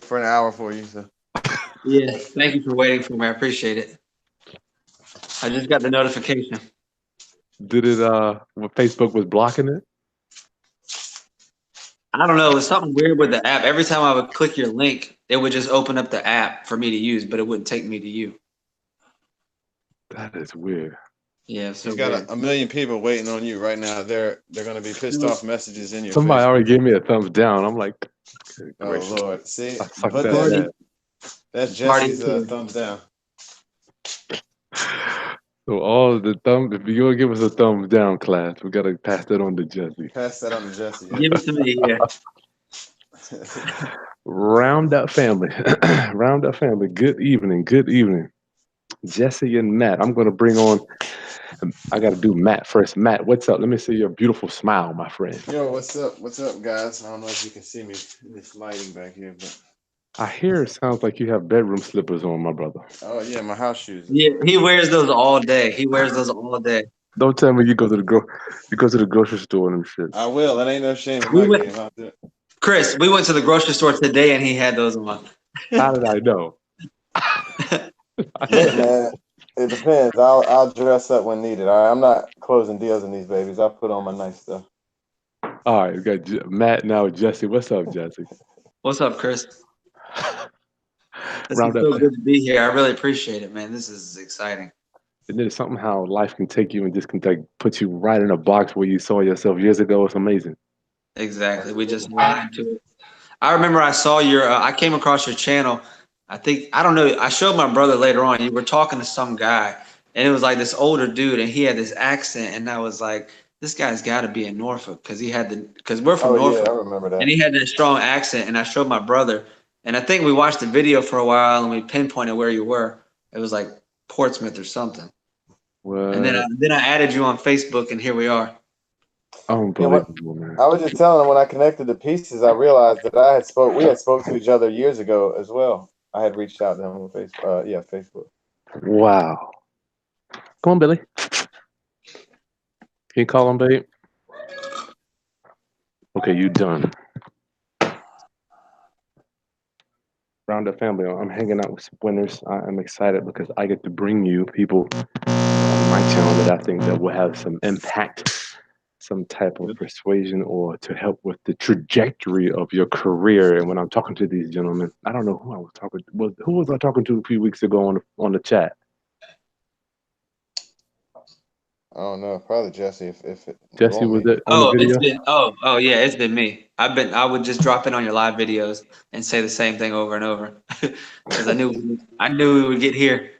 for an hour for you. So. Yeah, thank you for waiting for me. I appreciate it. I just got the notification. Did it? When Facebook was blocking it? I don't know. It was something weird with the app. Every time I would click your link, it would just open up the app for me to use, but it wouldn't take me to you. That is weird. Yeah, so He's got weird. a million people waiting on you right now. They're going to be pissed off messages in your Somebody face. already gave me a thumbs down. I'm like, Oh Lord, see, I suck put that that. in. That's Jesse's thumbs down. So all the thumb, if you're gonna give us a thumbs down, class, we gotta pass that on to Jesse. Pass that on to Jesse. Yeah. Give it to me, yeah. Round up family, round up family. Good evening, good evening, Jesse and Matt. I'm gonna bring on. I gotta do Matt first. Matt, what's up? Let me see your beautiful smile, my friend. Yo, what's up? What's up, guys? I don't know if you can see me in this lighting back here, but I hear it sounds like you have bedroom slippers on, my brother. oh yeah, my house shoes. Yeah, he wears those all day. He wears those all day. Don't tell me you go to the grocery store and shit. I will. It ain't no shame in We my went, game. I'll do it. Chris, we went to the grocery store today and he had those on. How did I know? Look, man, it depends. I'll dress up when needed. All right, I'm not closing deals in these babies. I'll put on my nice stuff. All right, we got Matt now. Jesse, what's up, Jesse? What's up, Chris? It's Round so up. good to be here. I really appreciate it, man. This is exciting. And then something how life can take you and just can put you right in a box where you saw yourself years ago. It's amazing. Exactly. We just ran into it. I remember I saw your, I came across your channel. I don't know. I showed my brother later on. You were talking to some guy, and it was like this older dude, and he had this accent, and I was like, this guy's got to be in Norfolk because we're from Norfolk. Yeah, I remember that. And he had that strong accent, and I showed my brother, and I think we watched the video for a while, and we pinpointed where you were. It was like Portsmouth or something. Well, And then I added you on Facebook, and here we are. unbelievable, man. I was just telling him when I connected the pieces, I realized that we had spoke to each other years ago as well. I had reached out to him on Facebook. Facebook. Wow. Come on, Billy. Can you call him, babe? Okay, you done. Roundup family, I'm hanging out with winners. I'm excited because I get to bring you people on my channel that I think that will have some impact, some type of persuasion, or to help with the trajectory of your career. And when I'm talking to these gentlemen, I don't know who I was talking to. Who was I talking to a few weeks ago on the chat? I don't know, probably Jesse. If Jesse, was it on the video? Yeah, it's been me. I would just drop in on your live videos and say the same thing over and over because I knew we would get here.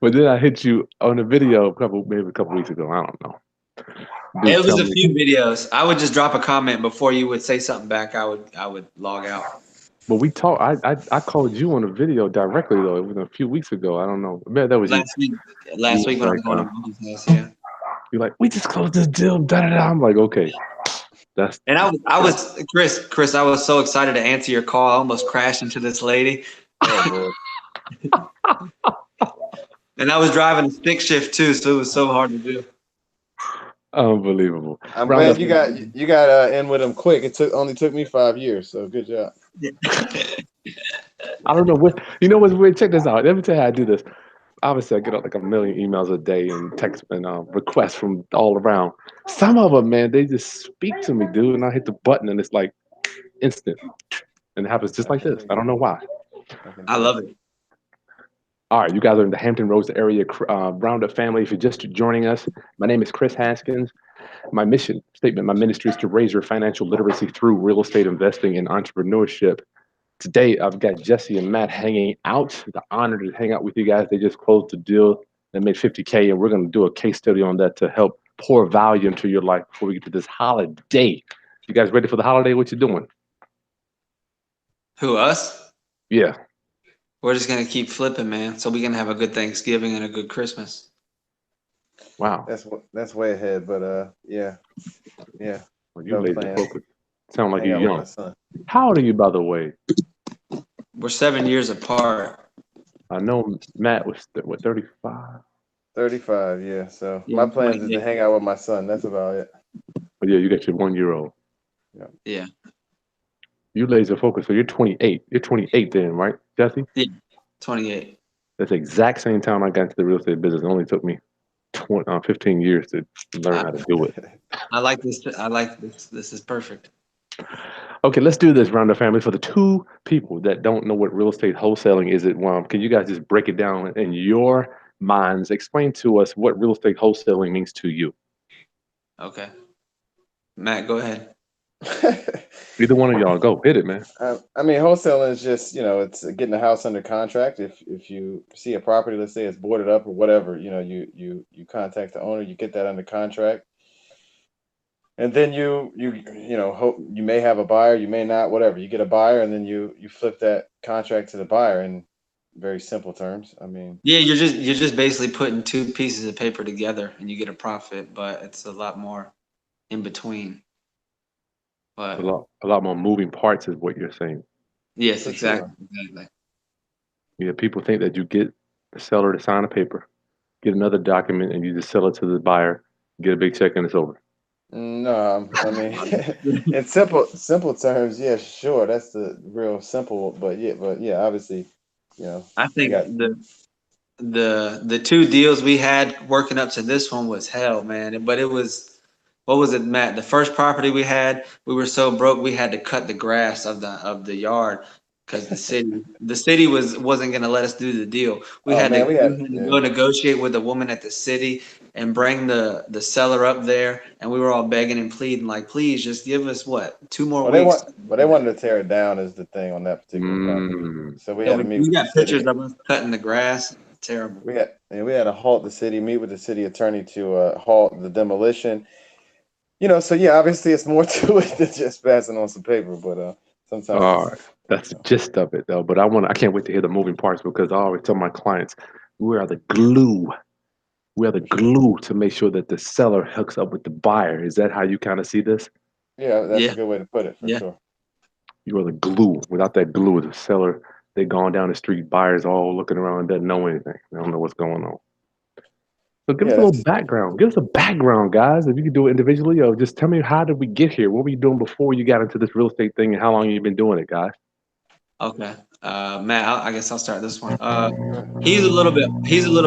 But then I hit you on the video maybe a couple weeks ago. I don't know. It was a few videos. I would just drop a comment before you would say something back. I would log out. But we talked. I called you on a video directly though. It was a few weeks ago. I don't know. Man, that was last you. week. Last week when I was going to Mom's house, yeah. You're like, we just closed this deal. Da da da. I'm like, okay. And I was Chris. I was so excited to answer your call. I almost crashed into this lady. oh, and I was driving a stick shift too, so it was so hard to do. Unbelievable. I'm glad you got in with him quick. It only took me 5 years, so good job. I don't know what what's weird. Check this out. Every time I do this, obviously I get like a million emails a day and text and requests from all around. Some of them, man, they just speak to me, dude, and I hit the button and it's like instant, and it happens just like this. I don't know why. I love it. All right, you guys are in the Hampton Roads area, Roundup family. If you're just joining us, my name is Chris Haskins. My mission statement, my ministry is to raise your financial literacy through real estate investing and entrepreneurship. Today, I've got Jesse and Matt hanging out. The honor to hang out with you guys. They just closed the deal. They made $50K, and we're going to do a case study on that to help pour value into your life before we get to this holiday. You guys ready for the holiday? What you doing? Who, us? Yeah. We're just going to keep flipping, man. So we can have a good Thanksgiving and a good Christmas. Wow. That's way ahead, but yeah. Well, you laid the focus. Sound like you're young. How old are you, by the way? We're 7 years apart. I know Matt was, what, 35? 35, yeah. So my plans is to hang out with my son. That's about it. But yeah, you got your 1-year-old. Yeah. You laser focused. So you're 28. You're 28 then, right, Jesse? Yeah, 28. That's the exact same time I got into the real estate business. It only took me 15 years to learn I, how to do it. I like this. I like this. This is perfect. Okay, let's do this, Round Up Family. For the two people that don't know what real estate wholesaling is, can you guys just break it down in your minds? Explain to us what real estate wholesaling means to you. Okay, Matt, go ahead. Either one of y'all, go hit it, man. I mean, wholesaling is just, it's getting a house under contract. If you see a property, let's say it's boarded up or whatever, you contact the owner, you get that under contract, and then hope you may have a buyer, you may not, whatever. You get a buyer, and then you flip that contract to the buyer in very simple terms. I mean, Yeah, you're just basically putting two pieces of paper together and you get a profit, but it's a lot more in between. A But lot more moving parts is what you're saying. yes, for exactly, sure. exactly. Yeah, people think that you get the seller to sign a paper, get another document, and you just sell it to the buyer, get a big check, and it's over. No, I mean, in simple terms, yeah, sure, that's the real simple, but yeah, obviously, I you think got. the two deals we had working up to this one was hell, man. But it was, what was it, Matt? The first property we had, we were so broke we had to cut the grass of the yard because the city wasn't gonna let us do the deal. We Oh had to man, we we had, had to yeah. go negotiate with the woman at the city and bring the seller up there, and we were all begging and pleading like, please just give us what, 2 more weeks. Well, they wanted to tear it down is the thing on that particular property. Mm. So we Yeah, had to we, meet we with the got pictures city. of us cutting the grass. Terrible. We had to halt the city, meet with the city attorney to halt the demolition. So yeah, obviously it's more to it than just passing on some paper, but sometimes All it's, right. That's the gist of it, though. But I can't wait to hear the moving parts because I always tell my clients we are the glue. We are the for sure. glue to make sure that the seller hooks up with the buyer. Is that how you kind of see this? Yeah, that's a Yeah, good way to put it for yeah. sure. You are the glue. Without that glue, the seller, they gone down the street, buyers all looking around, doesn't know anything. They don't know what's going on. So give us Yeah, a little that's background. Give us a background, guys. If you could do it individually, or just tell me how did we get here? What were you doing before you got into this real estate thing, and how long you been doing it, guys? Okay. Matt, I guess I'll start this one. good. He's a little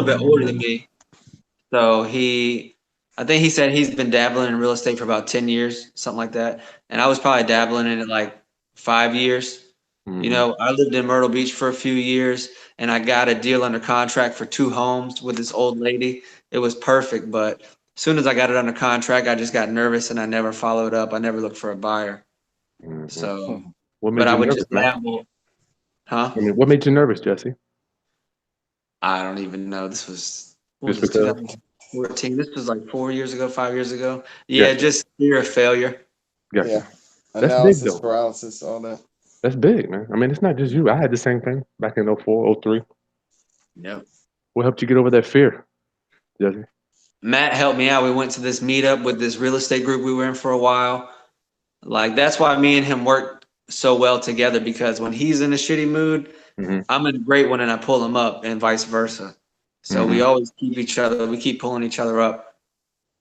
bit older than me. So I think he said he's been dabbling in real estate for about 10 years, something like that. And I was probably dabbling in it like 5 years. Hmm. I lived in Myrtle Beach for a few years and I got a deal under contract for 2 homes with this old lady. It was perfect, but as soon as I got it under contract, I just got nervous and I never followed up. I never looked for a buyer. Hmm. So, What but made I you would nervous, just man? dabble, huh? I mean, what made you nervous, Jesse? I don't even know. This was, what was Just this, because? 2014? This was like 4 years ago, 5 years ago. Yeah, Gotcha. just fear of failure. Gotcha. Yeah, That's big, analysis though. paralysis, all that. That's big, man. I mean, it's not just you. I had the same thing back in '04, '03. Yep. What helped you get over that fear, Jesse? Matt helped me out. We went to this meetup with this real estate group we were in for a while. Like, that's why me and him worked so well together because when he's in a shitty mood, Hmm. I'm in a great one and I pull him up and vice versa. So Hmm. we always we keep pulling each other up.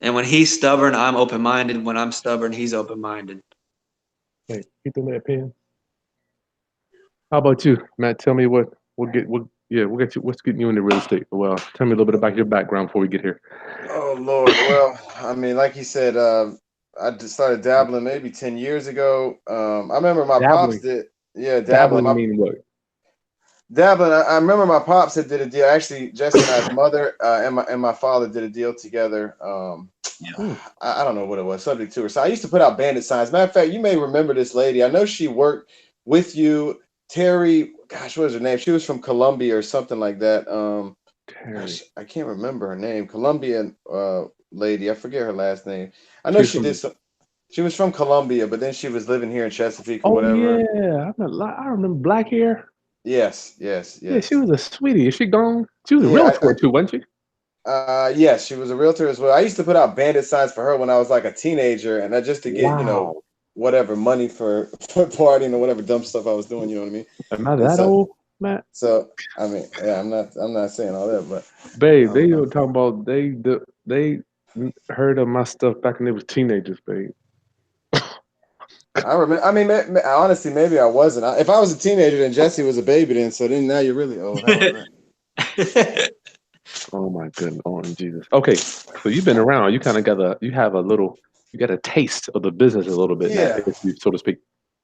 And when he's stubborn, I'm open minded. When I'm stubborn, he's open minded. Hey, keep the lead pen. How about you, Matt? Tell me we'll get you. What's getting you into real estate? Well, tell me a little bit about your background before we get here. Oh Lord. Well, I mean, like you said, I just started dabbling maybe 10 years ago. I remember my pops Dabbling. did, yeah, dabbling. Dabbling My mean what? dabbling. I remember my pops had did a deal. Actually, Jesse and I's mother and my father did a deal together. Yeah. Hmm. I don't know what it was, subject to her. So I used to put out bandit signs. Matter of fact, you may remember this lady. I know she worked with you, Terry. Gosh, what was her name? She was from Columbia or something like that. Terry. Gosh, I can't remember her name. Colombian lady. I forget her last name. I know She was she from did the. some. She was from Colombia, but then she was living here in Chesapeake or Oh whatever. yeah, I remember black hair. Yes, yes, Yeah, she yes. was a sweetie. Is she gone? She was a Yeah, realtor too, wasn't she? yes, she was a realtor as well. I used to put out bandit signs for her when I was like a teenager, and I just to get Wow. whatever money for partying or whatever dumb stuff I was doing. You know what I mean? Am I And that old, Matt? so I mean, yeah, I'm not saying all that, but Babe, they um, were talking about they heard of my stuff back when they was teenagers, babe. I remember. I mean, honestly, maybe I wasn't. If I was a teenager, then Jesse was a baby. Then now you're really old. How about that? Oh my goodness, oh Jesus. Okay, so you've been around. You kind of you got a taste of the business a little bit now, Yeah. if you so to speak.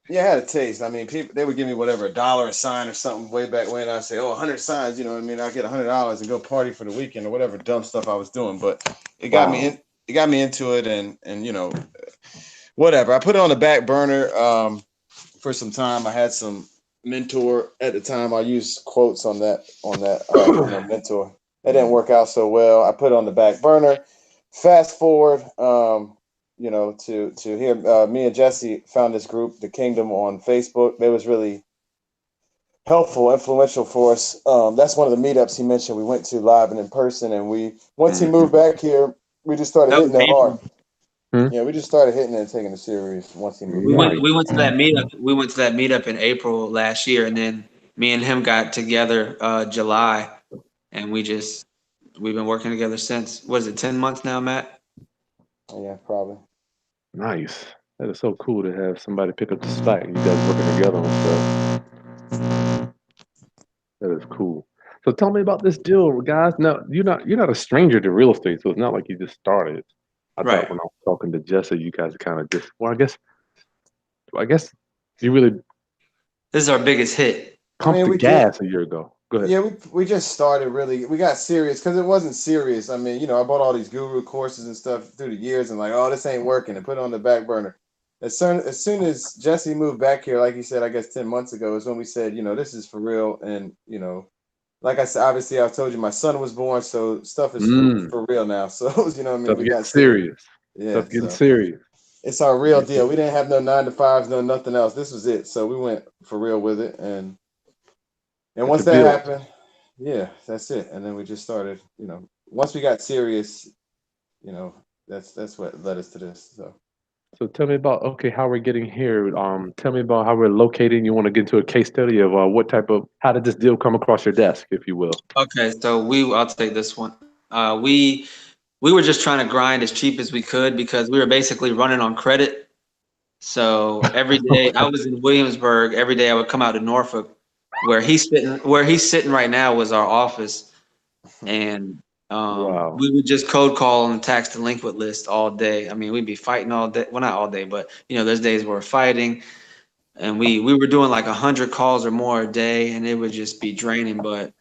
Yeah, I had a taste. I mean, people they would give me whatever $1 a sign or something way back when. I'd say, "Oh, 100 signs." You know what I mean? I'll get $100 and go party for the weekend or whatever dumb stuff I was doing. But it got me Wow. in. It got me into it, and whatever. I put it on the back burner for some time. I had some mentor at the time. I used quotes on that mentor. That didn't work out so well. I put it on the back burner. Fast forward, to here, me and Jesse found this group, the Kingdom, on Facebook. They was really helpful, influential for us. That's one of the meetups he mentioned. We went to live and in person, and once he moved back here, we just started That was hitting it hard. April. Hmm? Yeah, we just started hitting it and taking it serious once he moved We back. went Nice. we went to that meetup. We went to that meetup in April last year, and then me and him got together July, and we've been working together since. What is it, 10 months now, Matt? Yeah, probably. Nice. That is so cool to have somebody pick up the slack and you guys working together on stuff. That is cool. So tell me about this deal, guys. Now you're not a stranger to real estate, so it's not like you just started. I thought Right. when I was talking to Jesse, you guys kind of just I guess you really This is our biggest hit. I pumped mean, the we did. gas a year ago. Go ahead. Yeah, we just started really. We got serious because it wasn't serious. I mean, I bought all these guru courses and stuff through the years, and like, oh, this ain't working, and put it on the back burner. As soon as Jesse moved back here, like you said, I guess 10 months ago, is when we said, this is for real, and like I said, obviously, I've told you my son was born, so stuff is for Mm. for real now. So what I mean, Stuff we getting got serious. serious. Yeah, Stuff getting so serious. it's our real deal. We didn't have no 9 to 5s, no nothing else. This was it. So we went for real with it, and It's once a that build. happened, yeah, that's it. And then we just started, once we got serious, you know, that's what led us to this. So So tell me about okay, how we're getting here. Tell me about how we're located. You want to get into a case study of how did this deal come across your desk, if you will? Okay, so I'll take this one. We were just trying to grind as cheap as we could because we were basically running on credit. So every day I was in Williamsburg. Every day I would come out to Norfolk, where he's sitting. Where he's sitting right now was our office, and Wow. we would just cold call on the tax delinquent list all day. I mean, we'd be fighting all day. Well, not all day, but there's days where we're fighting, and we were doing like 100 calls or more a day, and it would just be draining. But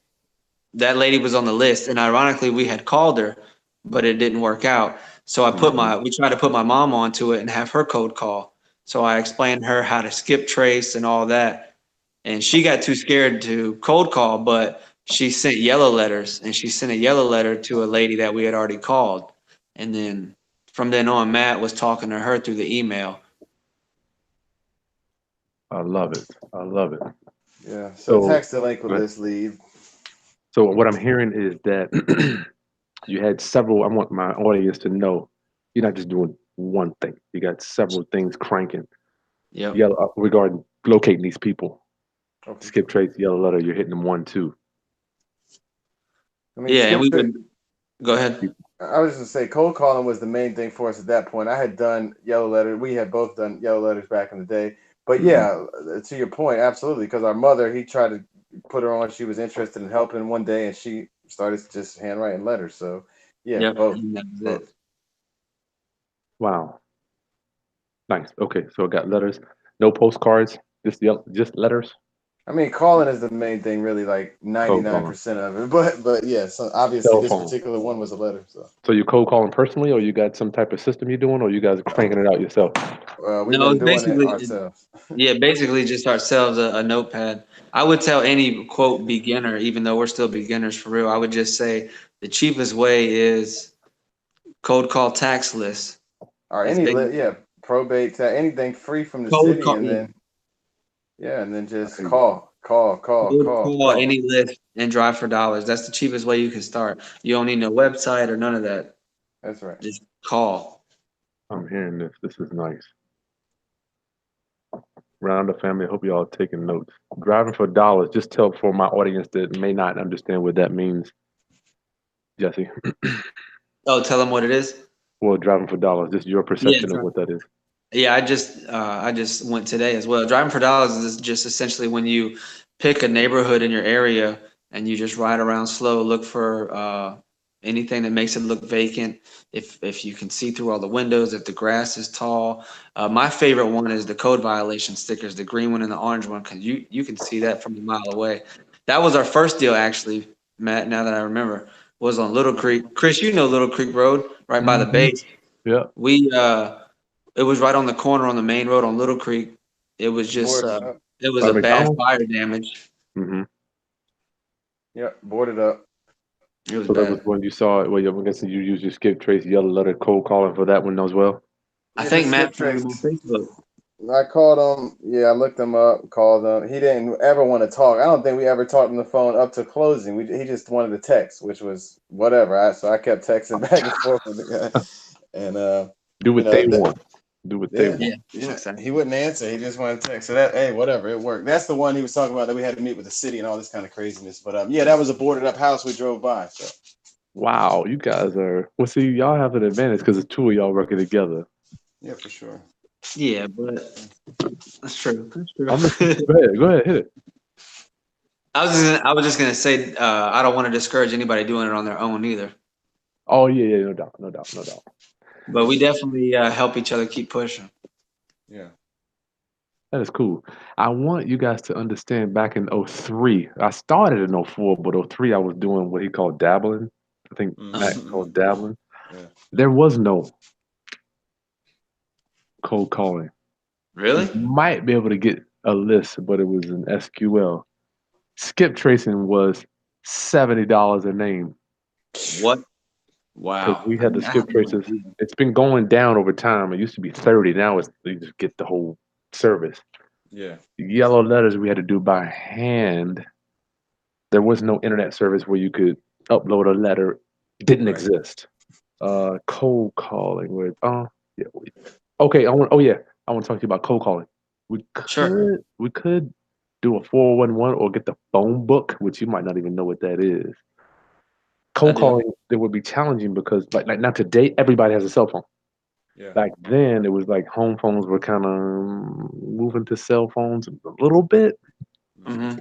that lady was on the list, and ironically, we had called her, but it didn't work out. So Mhm. we tried to put my mom onto it and have her code call. So I explained to her how to skip trace and all that, and she got too scared to cold call, but she sent yellow letters, and she sent a yellow letter to a lady that we had already called, and then from then on, Matt was talking to her through the email. I love it. I love it. yeah, so So, tax delinquent but- list lead. so what I'm hearing is that you had several. I want my audience to know you're not just doing one thing. You got several things cranking. Yep. Yellow regarding locating these people. Oh, for Skip sure. trace, yellow letter. You're hitting them 1, 2. I mean, Yeah, and skip we trip. would go ahead. I was just gonna say cold calling was the main thing for us at that point. I had done yellow letter. We had both done yellow letters back in the day. But Mhm. yeah, to your point, absolutely. Because our mother, he tried to put her on. She was interested in helping one day, and she started just handwriting letters. So yeah, Yep, both, and that was it. both. Wow. Nice. Okay. So I got letters. No postcards. Just letters. I mean, calling is the main thing, really, like Cold 99% calling. of it. But yeah, so obviously Cell this phone. particular one was a letter. So So you cold calling personally, or you got some type of system you're doing, or you guys are cranking it out yourself? we've No, been it's doing it basically ourselves. yeah, basically just ourselves a notepad. I would tell any quote beginner, even though we're still beginners for real, I would just say the cheapest way is cold call tax list. Or It's big yeah, probate, anything free from the cold city, call, and yeah, then yeah, and then I just hear you. call, call, call, cold call, call call. any list and drive for dollars. That's the cheapest way you can start. You don't need no website or none of that. That's right. Just call. I'm hearing this. This is nice. Round the family. I hope you all taking notes. Driving for dollars. Just tell for my audience that may not understand what that means, Jesse. Oh, tell them what it is. Well, driving for dollars. Just your Yeah, perception of what that is. Yeah, I just went today as well. Driving for dollars is just essentially when you pick a neighborhood in your area and you just ride around slow, look for anything that makes it look vacant. If you can see through all the windows, if the grass is tall. My favorite one is the code violation stickers, the green one and the orange one, because you can see that from a mile away. That was our first deal actually, Matt. Now that I remember, was on Little Creek. Chris, you know Little Creek Road, right by the Mm-hmm. base. Yeah. We it was right on the corner on the main road on Little Creek. It was just Boarded up. it was By a bad McDonald's. fire damage. Mm-hmm. Yep, boarded up. It was So that was bad. when you saw it. Well, I'm guessing you used your skip trace, yellow letter, cold calling for that one as well. I Yeah, the think skip Matt found him trace. on Facebook. I called him. Yeah, I looked him up, called him. He didn't ever want to talk. I don't think we ever talked on the phone up to closing. He just wanted to text, which was whatever. So I kept texting back and forth with the guy, and Do you what know, they want. Do what they yeah, want. Yeah, yeah. exactly. He wouldn't answer. He just wanted to text. So that, hey, whatever, it worked. That's the one he was talking about that we had to meet with the city and all this kind of craziness. But yeah, that was a boarded up house we drove by. So Wow, you guys are. Well, see, y'all have an advantage because the two of y'all working together. yeah, for sure. Yeah, but that's true. That's I'm true. listening. Go ahead, hit it. I was just gonna say I don't want to discourage anybody doing it on their own either. Oh yeah, no doubt, no doubt, no doubt. But we definitely help each other keep pushing. Yeah. That is cool. I want you guys to understand back in '03, I started in '04, but '03 I was doing what he called dabbling. I think Matt called dabbling. Yeah. There was no cold calling. You Really? might be able to get a list, but it was an SQL. Skip tracing was $70 a name What? because Wow. we had the I had skip no traces. idea. It's been going down over time. It used to be 30. Now it's you just get the whole service. Yeah. Yellow letters we had to do by hand. There was no internet service where you could upload a letter. Didn't Right. exist. Cold calling with yeah. Okay, I want to talk to you about cold calling. We Sure. could do a 411 or get the phone book, which you might not even know what that is. I Cold do. calling it would be challenging because like now today everybody has a cell phone. Yeah. Back then it was like home phones were kind of moving to cell phones a little bit, Hmm.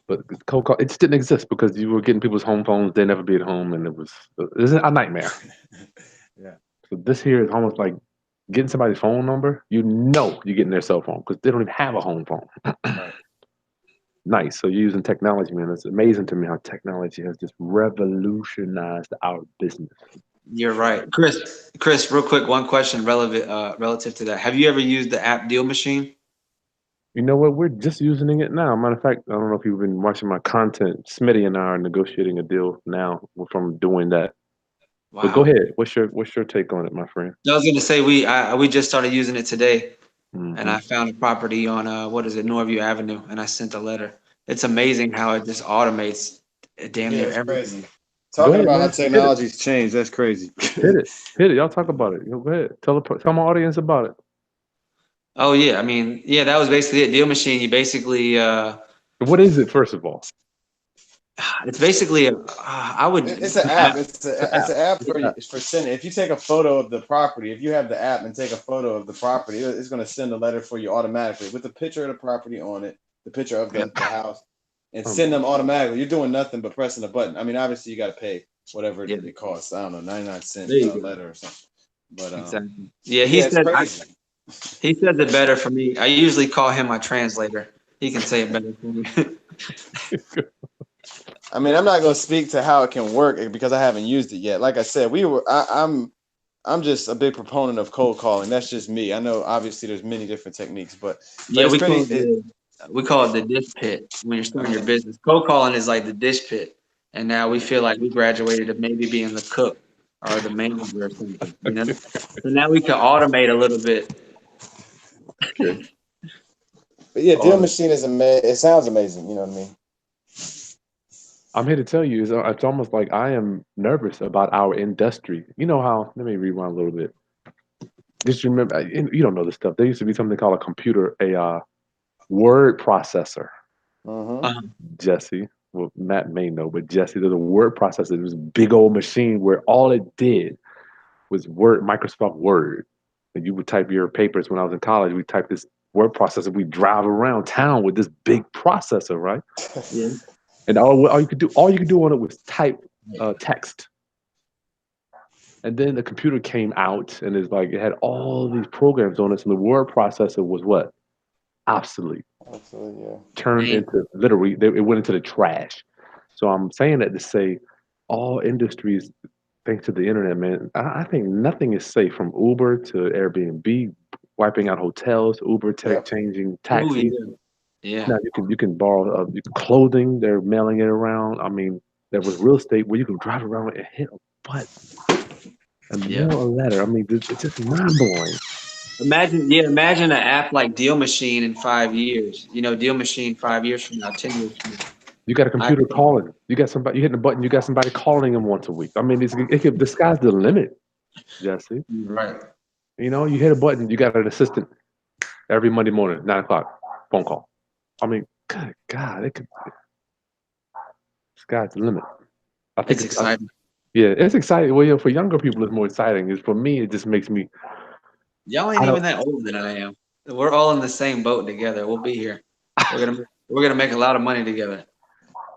but cold call it just didn't exist because you were getting people's home phones. They never be at home, and it was a nightmare. Yeah. So this here is almost like getting somebody's phone number. You know you're getting their cell phone because they don't even have a home phone. Right. Nice. So you're using technology, man. It's amazing to me how technology has just revolutionized our business. You're Sure. right, Chris. Chris, real quick, one question relevant relative to that. Have you ever used the app Deal Machine? You know what? We're just using it now. Matter of fact, I don't know if you've been watching my content. Smitty and I are negotiating a deal now from doing that. But go Wow. ahead. What's your take on it, my friend? I was going to say we just started using it today, and Hmm. I found a property on what is it, Norview Avenue, and I sent a letter. It's amazing how it just automates damn Yeah, near it's crazy. everything. Go Talking ahead, about how man. Hit it. technology's changed, that's crazy. Hit it. Hit it. Y'all talk about it. Go ahead. Tell my audience about it. Oh yeah, I mean, yeah, that was basically it. Deal Machine. You basically, What is it, first of all? it's basically, I It's would, an app. It's an It's app. an app It's an app. for sending. If you take a photo of the property, if you have the app and take a photo of the property, it's going to send a letter for you automatically with the picture of the property on it, the picture of yeah, the house, and Oh send my. them automatically. You're doing nothing but pressing a button. I mean, obviously you got to pay whatever yeah, it costs. I don't know, 99 cent there you go. letter or something. But Exactly. Yeah, yeah, it's crazy. he says it better for me. I usually call him my translator. He can say it better for me. I mean, I'm not going to speak to how it can work because I haven't used it yet. Like I said, I'm just a big proponent of cold calling. That's just me. I know obviously there's many different techniques, but Yeah, it's pretty. we call it the dish pit when you're starting your business. Cold calling is like the dish pit, and now we feel like we graduated to maybe being the cook or the manager or something. You know, so now we can automate a little bit. Okay. But yeah, Deal Uh, Machine is amazing. It sounds amazing. You know what I mean? I'm here to tell you, it's almost like I am nervous about our industry. You know how? Let me rewind a little bit. Just remember, you don't know this stuff. There used to be something called a computer, a word processor. Mm-hmm. Uh, Jesse, well, Matt may know, but Jesse, there's a word processor. It was a big old machine where all it did was Word, Microsoft Word. and you would type your papers. When I was in college, we type this word processor. We drive around town with this big processor, right? Yeah. And all you could do on it was type text. And then the computer came out, and it's like it had all these programs on it, and the word processor was what? Obsolete. Absolutely, yeah. Turned Man, into literally, it went into the trash. So I'm saying that to say all industries, thanks to the internet, man, I think nothing is safe, from Uber to Airbnb, wiping out hotels, Uber tech Yep. changing oh taxis. yeah, yeah, Now you can borrow clothing. They're mailing it around. I mean, there was real estate where you could drive around and hit a button and yeah. mail a letter. I mean, it's just mind blowing. Imagine an app like Deal Machine in 5 years. Deal Machine 5 years from now, 10 years from now. You got a I computer calling. You got somebody. You hitting a button. You got somebody calling them once a week. I mean, the sky's the limit, Jesse. right. You hit a button. You got an assistant every Monday morning, 9 o'clock, phone call. I mean, good God, sky's the limit. I think It's it's exciting. yeah, it's exciting. Well, for younger people, it's more exciting. Is for me, it just makes me. Y'all ain't I even don't. that older than I am. We're all in the same boat together. We'll be here. We're gonna make a lot of money together.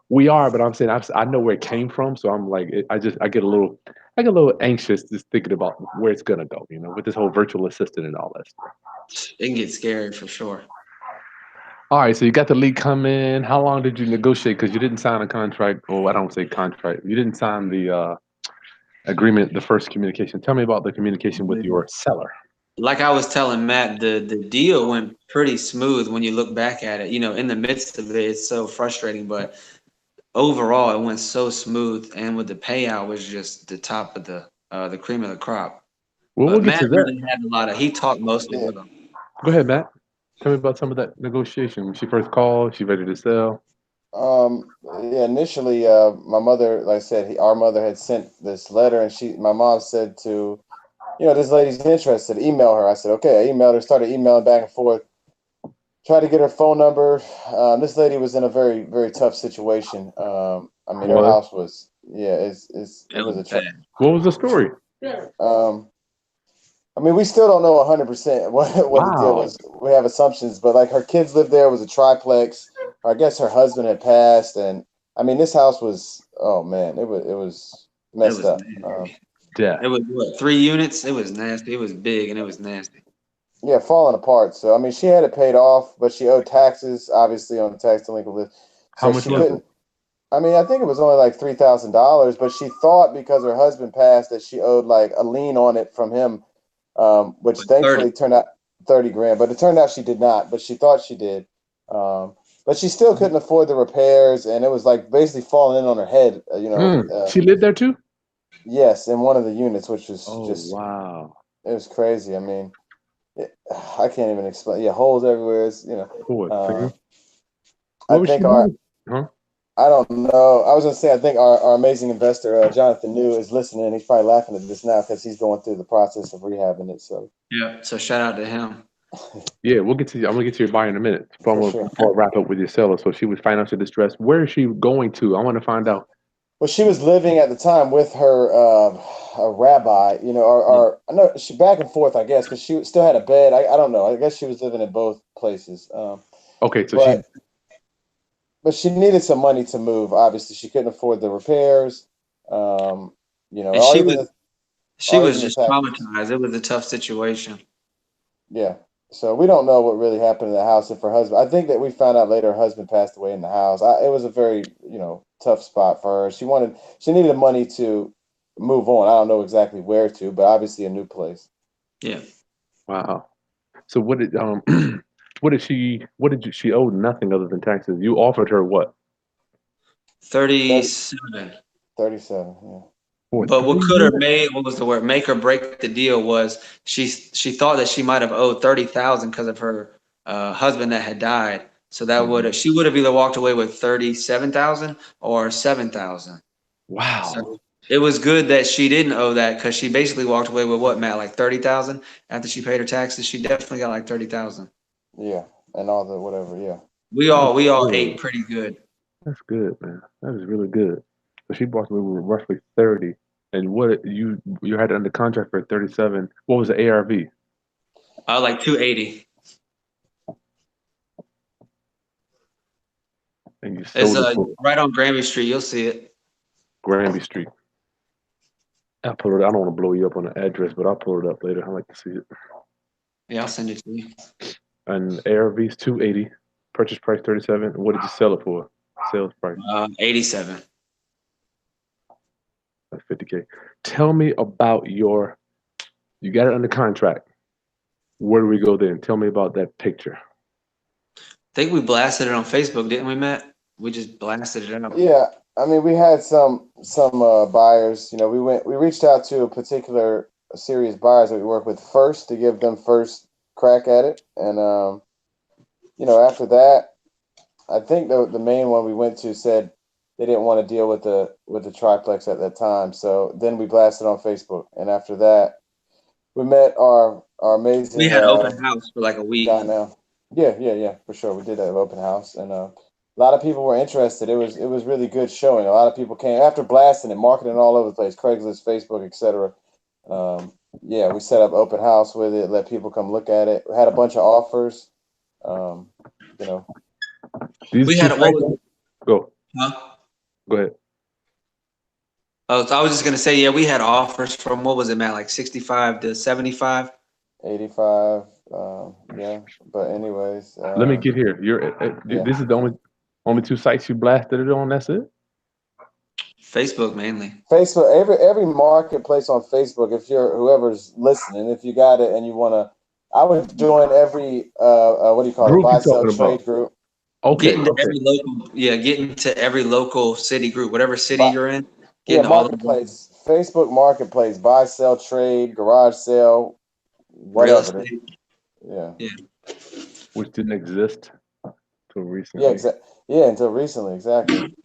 We are, but I'm saying I know where it came from, so I'm like I get a little anxious just thinking about where it's gonna go. With this whole virtual assistant and all that stuff. It can get scary for sure. All right, so you got the lead come in. How long did you negotiate? Because you didn't sign a contract. Oh, I don't say contract. You didn't sign the agreement, the first communication. Tell me about the communication with your seller. Like I was telling Matt, the deal went pretty smooth when you look back at it. In the midst of it, it's so frustrating, but overall, it went so smooth, and with the payout was just the top of the cream of the crop. Well, we'll But get Matt to that. really had a lot of. He talked mostly Yeah. with them. Go ahead, Matt. Tell me about some of that negotiation. When she first called, she ready to sell. Yeah, initially, my mother, like I said, our mother had sent this letter, and my mom said to, this lady's interested, email her. I said, okay. I emailed her, started emailing back and forth, tried to get her phone number. This lady was in a very, very tough situation. I mean, her What? house was, yeah, it It was was a, bad. What was the story? um, I mean, we still don't know 100% what the deal Wow. was. We have assumptions, but like her kids lived there. It was a triplex. I guess her husband had passed, and I mean, this house was, oh man, it was It messed was up. nasty. Death. It was what, 3 units? It was nasty. It was big and it was nasty. Yeah, falling apart. So I mean, she had it paid off, but she owed taxes, obviously, on the tax delinquent list. How So much she was it? couldn't. I mean, I think it was only like $3,000, but she thought because her husband passed that she owed like a lien on it from him, which But 30. thankfully turned out 30 grand. But it turned out she did not, but she thought she did. But she still couldn't afford the repairs, and it was like basically falling in on her head. She lived there too? Yes, in one of the units, which was Oh, just wow. it was crazy. I mean, I can't even explain. Yeah, holes everywhere. Poor thing. I What was she think doing? Huh? I don't know. I was gonna say I think our amazing investor Jonathan New is listening. He's probably laughing at this now because he's going through the process of rehabbing it. So Yeah. So shout out to him. Yeah, we'll get to you. I'm gonna get to your buyer in a minute. for sure. Before I wrap up with your seller. So she was financially distressed. Where is she going to? I want to find out. Well, she was living at the time with her a rabbi. Yeah. I know she back and forth. I guess because she still had a bed. I don't know. I guess she was living in both places. Okay, so But she needed some money to move. Obviously, she couldn't afford the repairs. Um, And or even she was the just taxes. traumatized. It was a tough situation. Yeah. So we don't know what really happened in the house if her husband. I think that we found out later her husband passed away in the house. It was a very tough spot for her. She needed money to move on. I don't know exactly where to, but obviously a new place. Yeah. wow. So she owed nothing other than taxes. You offered her what? 30, 37. 37. Yeah. For But what three could have units? made, what was the word, make or break the deal was she thought that she might have owed 30,000 because of her husband that had died. So Mhm. she would have either walked away with 37,000 or 7,000. Wow. So it was good that she didn't owe that because she basically walked away with what, Matt, like 30,000 after she paid her taxes. She definitely got like 30,000. Yeah. And all the whatever. Yeah. We That's all we all good. ate pretty good. That's good, man. That is really good. So she bought me with roughly 30. And what you had it under contract for 37. What was the ARV? Like 280. And you It's sold it for right on Granby Street. You'll see it. Granby Street. I put it. I don't want to blow you up on the address, but I'll pull it up later. I like to see it. Yeah, I'll send it to you. And ARV's 280. Purchase price 37. What did you sell it for? Sales price 87. that's 50K. Tell me about your. You got it under contract. Where do we go then? Tell me about that picture. I think we blasted it on Facebook, didn't we, Matt? We just blasted it out. Yeah, I mean, we had some buyers. You know, we reached out to a particular series of buyers that we work with first to give them first crack at it, and you know, after that, I think the main one we went to said they didn't want to deal with the triplex at that time. So then we blasted on Facebook, and after that, we met our We amazing had open house for like a guy week. now. Yeah, for sure. We did have open house, and a lot of people were interested. It was really good showing. A lot of people came after blasting it, marketing all over the place, Craigslist, Facebook, etc. Yeah, we set up open house with it, let people come look at it. We had a bunch of offers. Um, you know, These We two had what sites. was Go. huh? Go ahead. Oh, so I was just gonna say, yeah, we had offers from what was it, Matt? Like 65 to 75. 85. Yeah, but anyways, Let me get here. yeah. This is the only two sites you blasted it on. That's it. Facebook mainly. Facebook, every marketplace on Facebook. If you're whoever's listening, if you got it and you want to, I would join every what do you call it, Group you buy sell talking about? trade group. Okay. Okay. Getting to every local city group, whatever city But you're in, yeah, getting to all of them. marketplace, Facebook marketplace, buy sell trade, garage sale, Real whatever. estate. Yeah, Yeah. Which didn't exist till yeah, recently. yeah, until recently, exactly.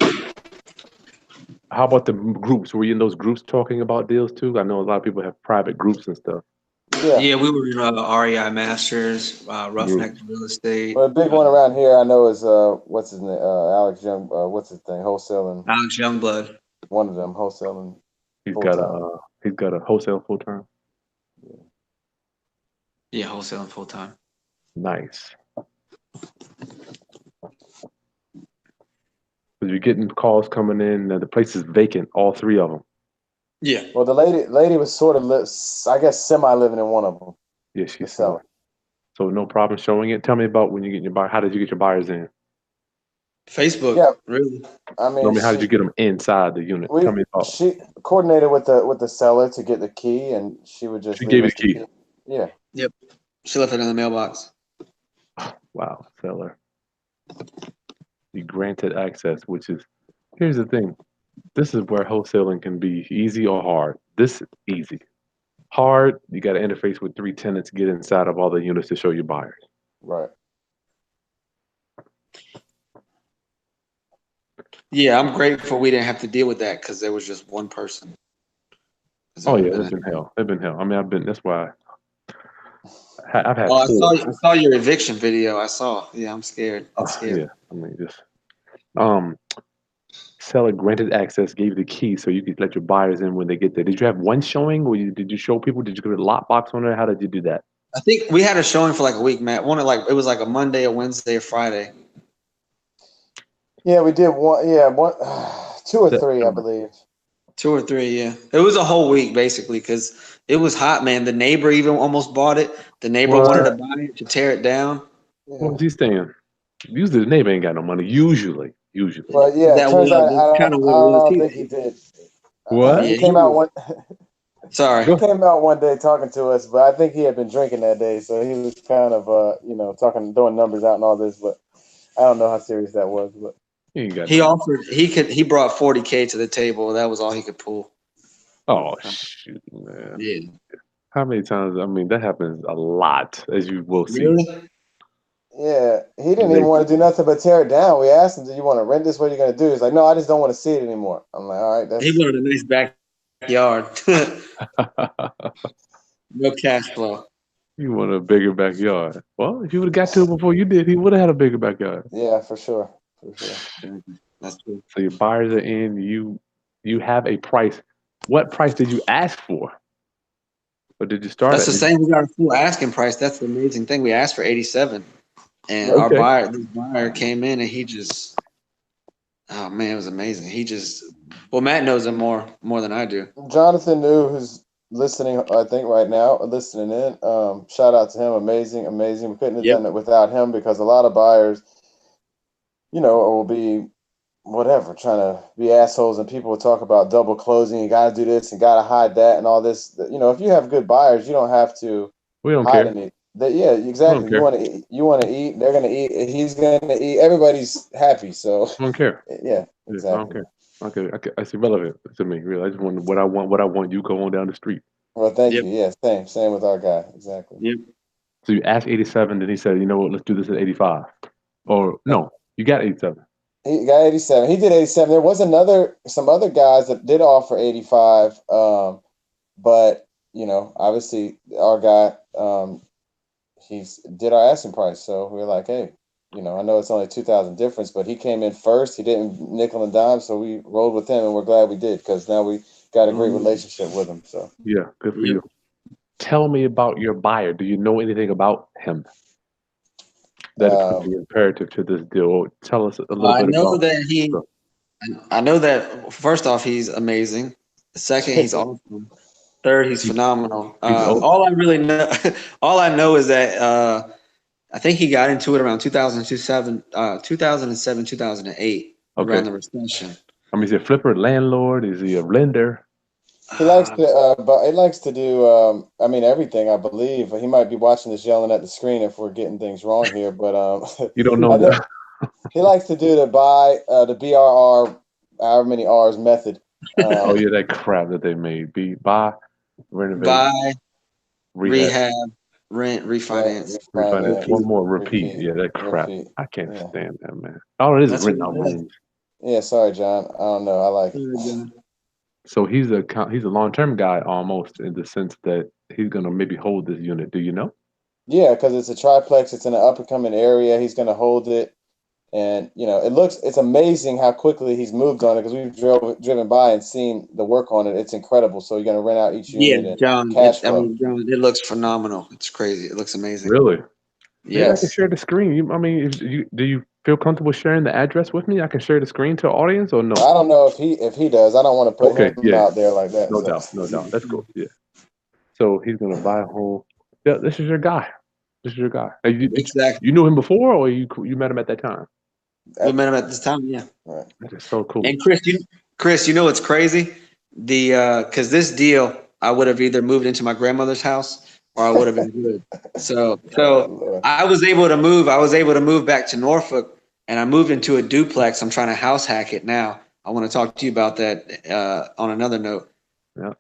How about the groups? Were you in those groups talking about deals too? I know a lot of people have private groups and stuff. Yeah, Yeah, we were in REI Masters, Group. Roughneck Real Estate, well, the big one around here I know is what's his name, Alex Young. What's his thing? Wholesaling. Alex Youngblood. One of them wholesaling He's full got a time. he's got a wholesale full time. Yeah, wholesaling full time. Nice. Because you're getting calls coming in. The place is vacant. All three of them. Yeah. Well, the lady was sort of, I guess, semi living in one of them. Yeah, The she's selling. seller. So no problem showing it. Tell me about when you get your buyer. How did you get your buyers in? Facebook, Yeah, really. I mean, Normally, how did you get them inside the unit? Tell me about. she coordinated with the seller to get the key, and she would just She leave gave you us the the key. key. Yeah, Yep. She left it in the mailbox. Wow, seller. You granted access, which is here's the thing. This is where wholesaling can be easy or hard. This is easy. Hard, you got to interface with three tenants, get inside of all the units to show your buyers. right. Yeah, I'm grateful we didn't have to deal with that because there was just one person. Oh yeah, it's been hell. It's been hell. I mean, I've been. That's why I've had Oh, four. I saw your eviction video. I saw. Yeah, I'm scared. Oh, It's scary. yeah, I mean, just seller granted access, gave you the key so you could let your buyers in when they get there. Did you have one showing, or did you show people? Did you put a lockbox on there? How did you do that? I think we had a showing for like a week, Matt. It was like a Monday, a Wednesday, a Friday. Yeah, we did one. Yeah, one, two or That- three, I believe. 2 or 3, yeah. It was a whole week basically because it was hot, man. The neighbor even almost bought it. The neighbor wanted to What? buy it to tear it down. What Yeah. was he saying? Usually the neighbor ain't got no money. Usually. But yeah, it That turns out was kind of I what it was. don't think he did. What? He Yeah, came out one. sorry. He Go. came out one day talking to us, but I think he had been drinking that day, so he was kind of talking, throwing numbers out and all this. But I don't know how serious that was. But He ain't got He no money. offered he brought 40K to the table. That was all he could pull. Oh shoot, man. Yeah. How many times? I mean, that happens a lot, as you will see. Really? yeah, he didn't even They, want to do nothing but tear it down. We asked him, "Do you want to rent this? What are you going to do?" He's like, "No, I just don't want to see it anymore." I'm like, "All right, He that's wanted a nice backyard. No cash flow. you want a bigger backyard. Well, if you would have got to it before you did, he would have had a bigger backyard. yeah, for sure, for sure." That's true. So your buyers are in. You have a price. What price did you ask for? Or did you start That's at the same. We got a full asking price. That's the amazing thing. We asked for 87, and our Okay. buyer came in, and he just, oh man, it was amazing. He just, well, Matt knows him more than I do. Jonathan New, who's listening, I think right now, listening in. Shout out to him. Amazing, amazing. We couldn't have Yep. done it without him because a lot of buyers, will be whatever, trying to be assholes, and people will talk about double closing. You got to do this and got to hide that and all this. If you have good buyers, you don't have to We don't hide care. any. Yeah, We don't exactly. You care. want to eat. You want to eat. They're gonna eat. He's gonna eat. Everybody's happy. So I don't care. yeah, Yeah, I don't exactly. care. Okay, it's irrelevant to me. Really, I just want what I want. What I want. You go on down the street. Well, thank Yep. you. Yeah, same with our guy. Exactly. Yep. So you asked 87, then he said, you know what? Let's do this at 85. Or no, you got 87. He got 87. He did 87. There was some other guys that did offer 85. But obviously our guy, he's did our asking price. So we were like, hey, I know it's only 2,000 difference, but he came in first. He didn't nickel and dime, so we rolled with him, and we're glad we did because now we got a great relationship with him. So Yeah, good for Yep. you. Tell me about your buyer. Do you know anything about him that is going to um, be imperative to this deal? Tell us a little I bit know about. that I know that first off, he's amazing. Second, he's awesome. Third, he's He's, phenomenal. he's old. All I really know, all I know is that I think he got into it around 2007, 2008, around Okay. the recession. I mean, is he a flipper, landlord? Is he a lender? he likes to, but he likes to do. I mean, everything. I believe he might be watching this, yelling at the screen if we're getting things wrong here. But You don't know I think that. he likes to do the BRR, however many R's method. Oh yeah, that crap that they made. Buy, renovate, Buy, rehab, rehab, rent, Rent, refinance, refinance. repeat. One more, repeat. repeat, Yeah, that crap. repeat. I can't Yeah, stand that, man. All it is That's what renting he out does. rooms. yeah. Sorry, John. I don't know. I like it. So he's a long term guy almost in the sense that he's gonna maybe hold this unit. Do you know? Yeah, because it's a triplex. It's in an up and coming area. He's going to hold it, and it's amazing how quickly he's moved on it because we've driven by and seen the work on it. It's incredible. So you're going to rent out each Yeah, unit and John. cash flow. John, it looks phenomenal. It's crazy. It looks amazing. Really? Maybe I can Yes. share the screen. I mean, do you feel comfortable sharing the address with me? I can share the screen to the audience or no? I don't know if he does. I don't want to put Okay, him yeah, out there like that. no So doubt, no doubt. That's cool. Yeah. So he's gonna buy a home. Yeah, this is your guy. This is your guy. Now, Exactly. you knew him before, or you met him at that time? We met him at this time. Yeah. right. That is so cool. And Chris, you know what's crazy? Because this deal, I would have either moved into my grandmother's house or I would have been good. So Lord. I was able to move. I was able to move back to Norfolk, and I moved into a duplex. I'm trying to house hack it now. I want to talk to you about that on another note. Yeah.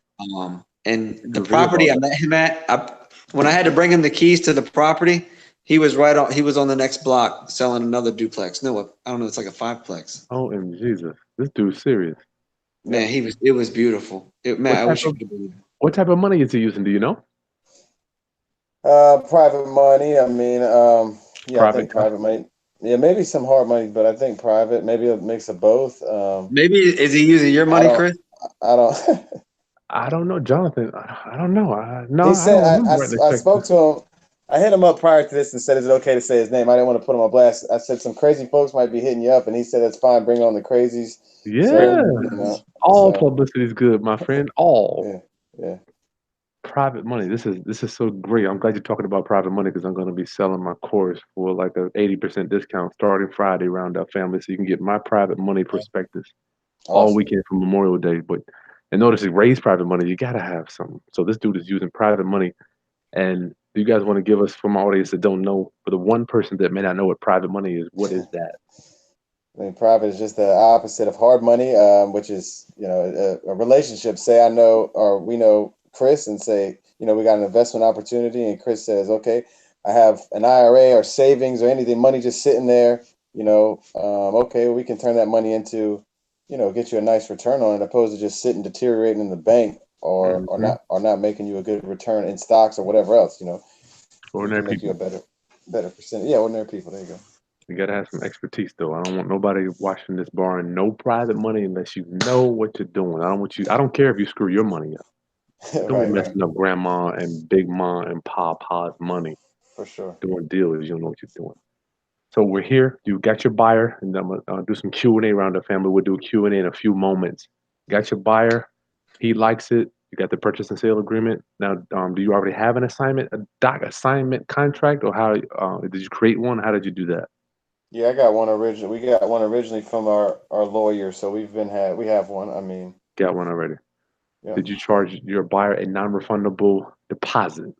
And the Do a video property I about met him at, when I had to bring him the keys to the property, he was He was on the next block selling another duplex. No, I don't know. It's like a fiveplex. Oh, and Jesus, this dude's serious. Man, it was beautiful. Man, I wish you could have been. What type of money is he using? Do you know? Private money. I mean, yeah, I Private think guy. private money. Yeah, maybe some hard money, but I think private. Maybe a mix of both. Maybe is he using your I money, don't. Chris? I don't. I don't know, Jonathan. I don't know. No, He I said don't remember writing a I check. spoke to him. I hit him up prior to this and said, "Is it okay to say his name?" I didn't want to put him on blast. I said some crazy folks might be hitting you up, and he said that's fine. Bring on the crazies. Yeah, So all so publicity is good, my friend. All yeah, yeah. private money. This is so great. I'm glad you're talking about private money because I'm going to be selling my course for like a 80% discount starting Friday around our family, so you can get my private money perspectives all Awesome. weekend from Memorial Day. But in order to raise private money, you got to have something. So this dude is using private money. And do you guys want to give us, from our audience that don't know, for the one person that may not know what private money is, what is that? I mean, private is just the opposite of hard money, which is a relationship. Say I know or we know Chris, and say we got an investment opportunity, and Chris says, "Okay, I have an IRA or savings or anything, money just sitting there. Okay, well, we can turn that money into, get you a nice return on it, opposed to just sitting deteriorating in the bank or Hmm. not making you a good return in stocks or whatever else. We Ordinary can make you a people. better percentage. Yeah, ordinary people. There you go. You got to have some expertise, though. I don't want nobody watching this borrowing no private money unless you know what you're doing. I don't care if you screw your money up. Don't Right, right, messing up grandma and big ma and pa's money for sure. doing deals. You don't know what you're doing. So we're here. You got your buyer, and I'm gonna do some Q&A around the family. We'll do a Q&A in a few moments. Got your buyer. He likes it. You got the purchase and sale agreement. Now, do you already have an assignment, a doc assignment contract, or how did you create one? How did you do that? Yeah, I got one original. We got one originally from our lawyer, so we have one. I mean, Got one already. yeah, Did you charge your buyer a non-refundable deposit?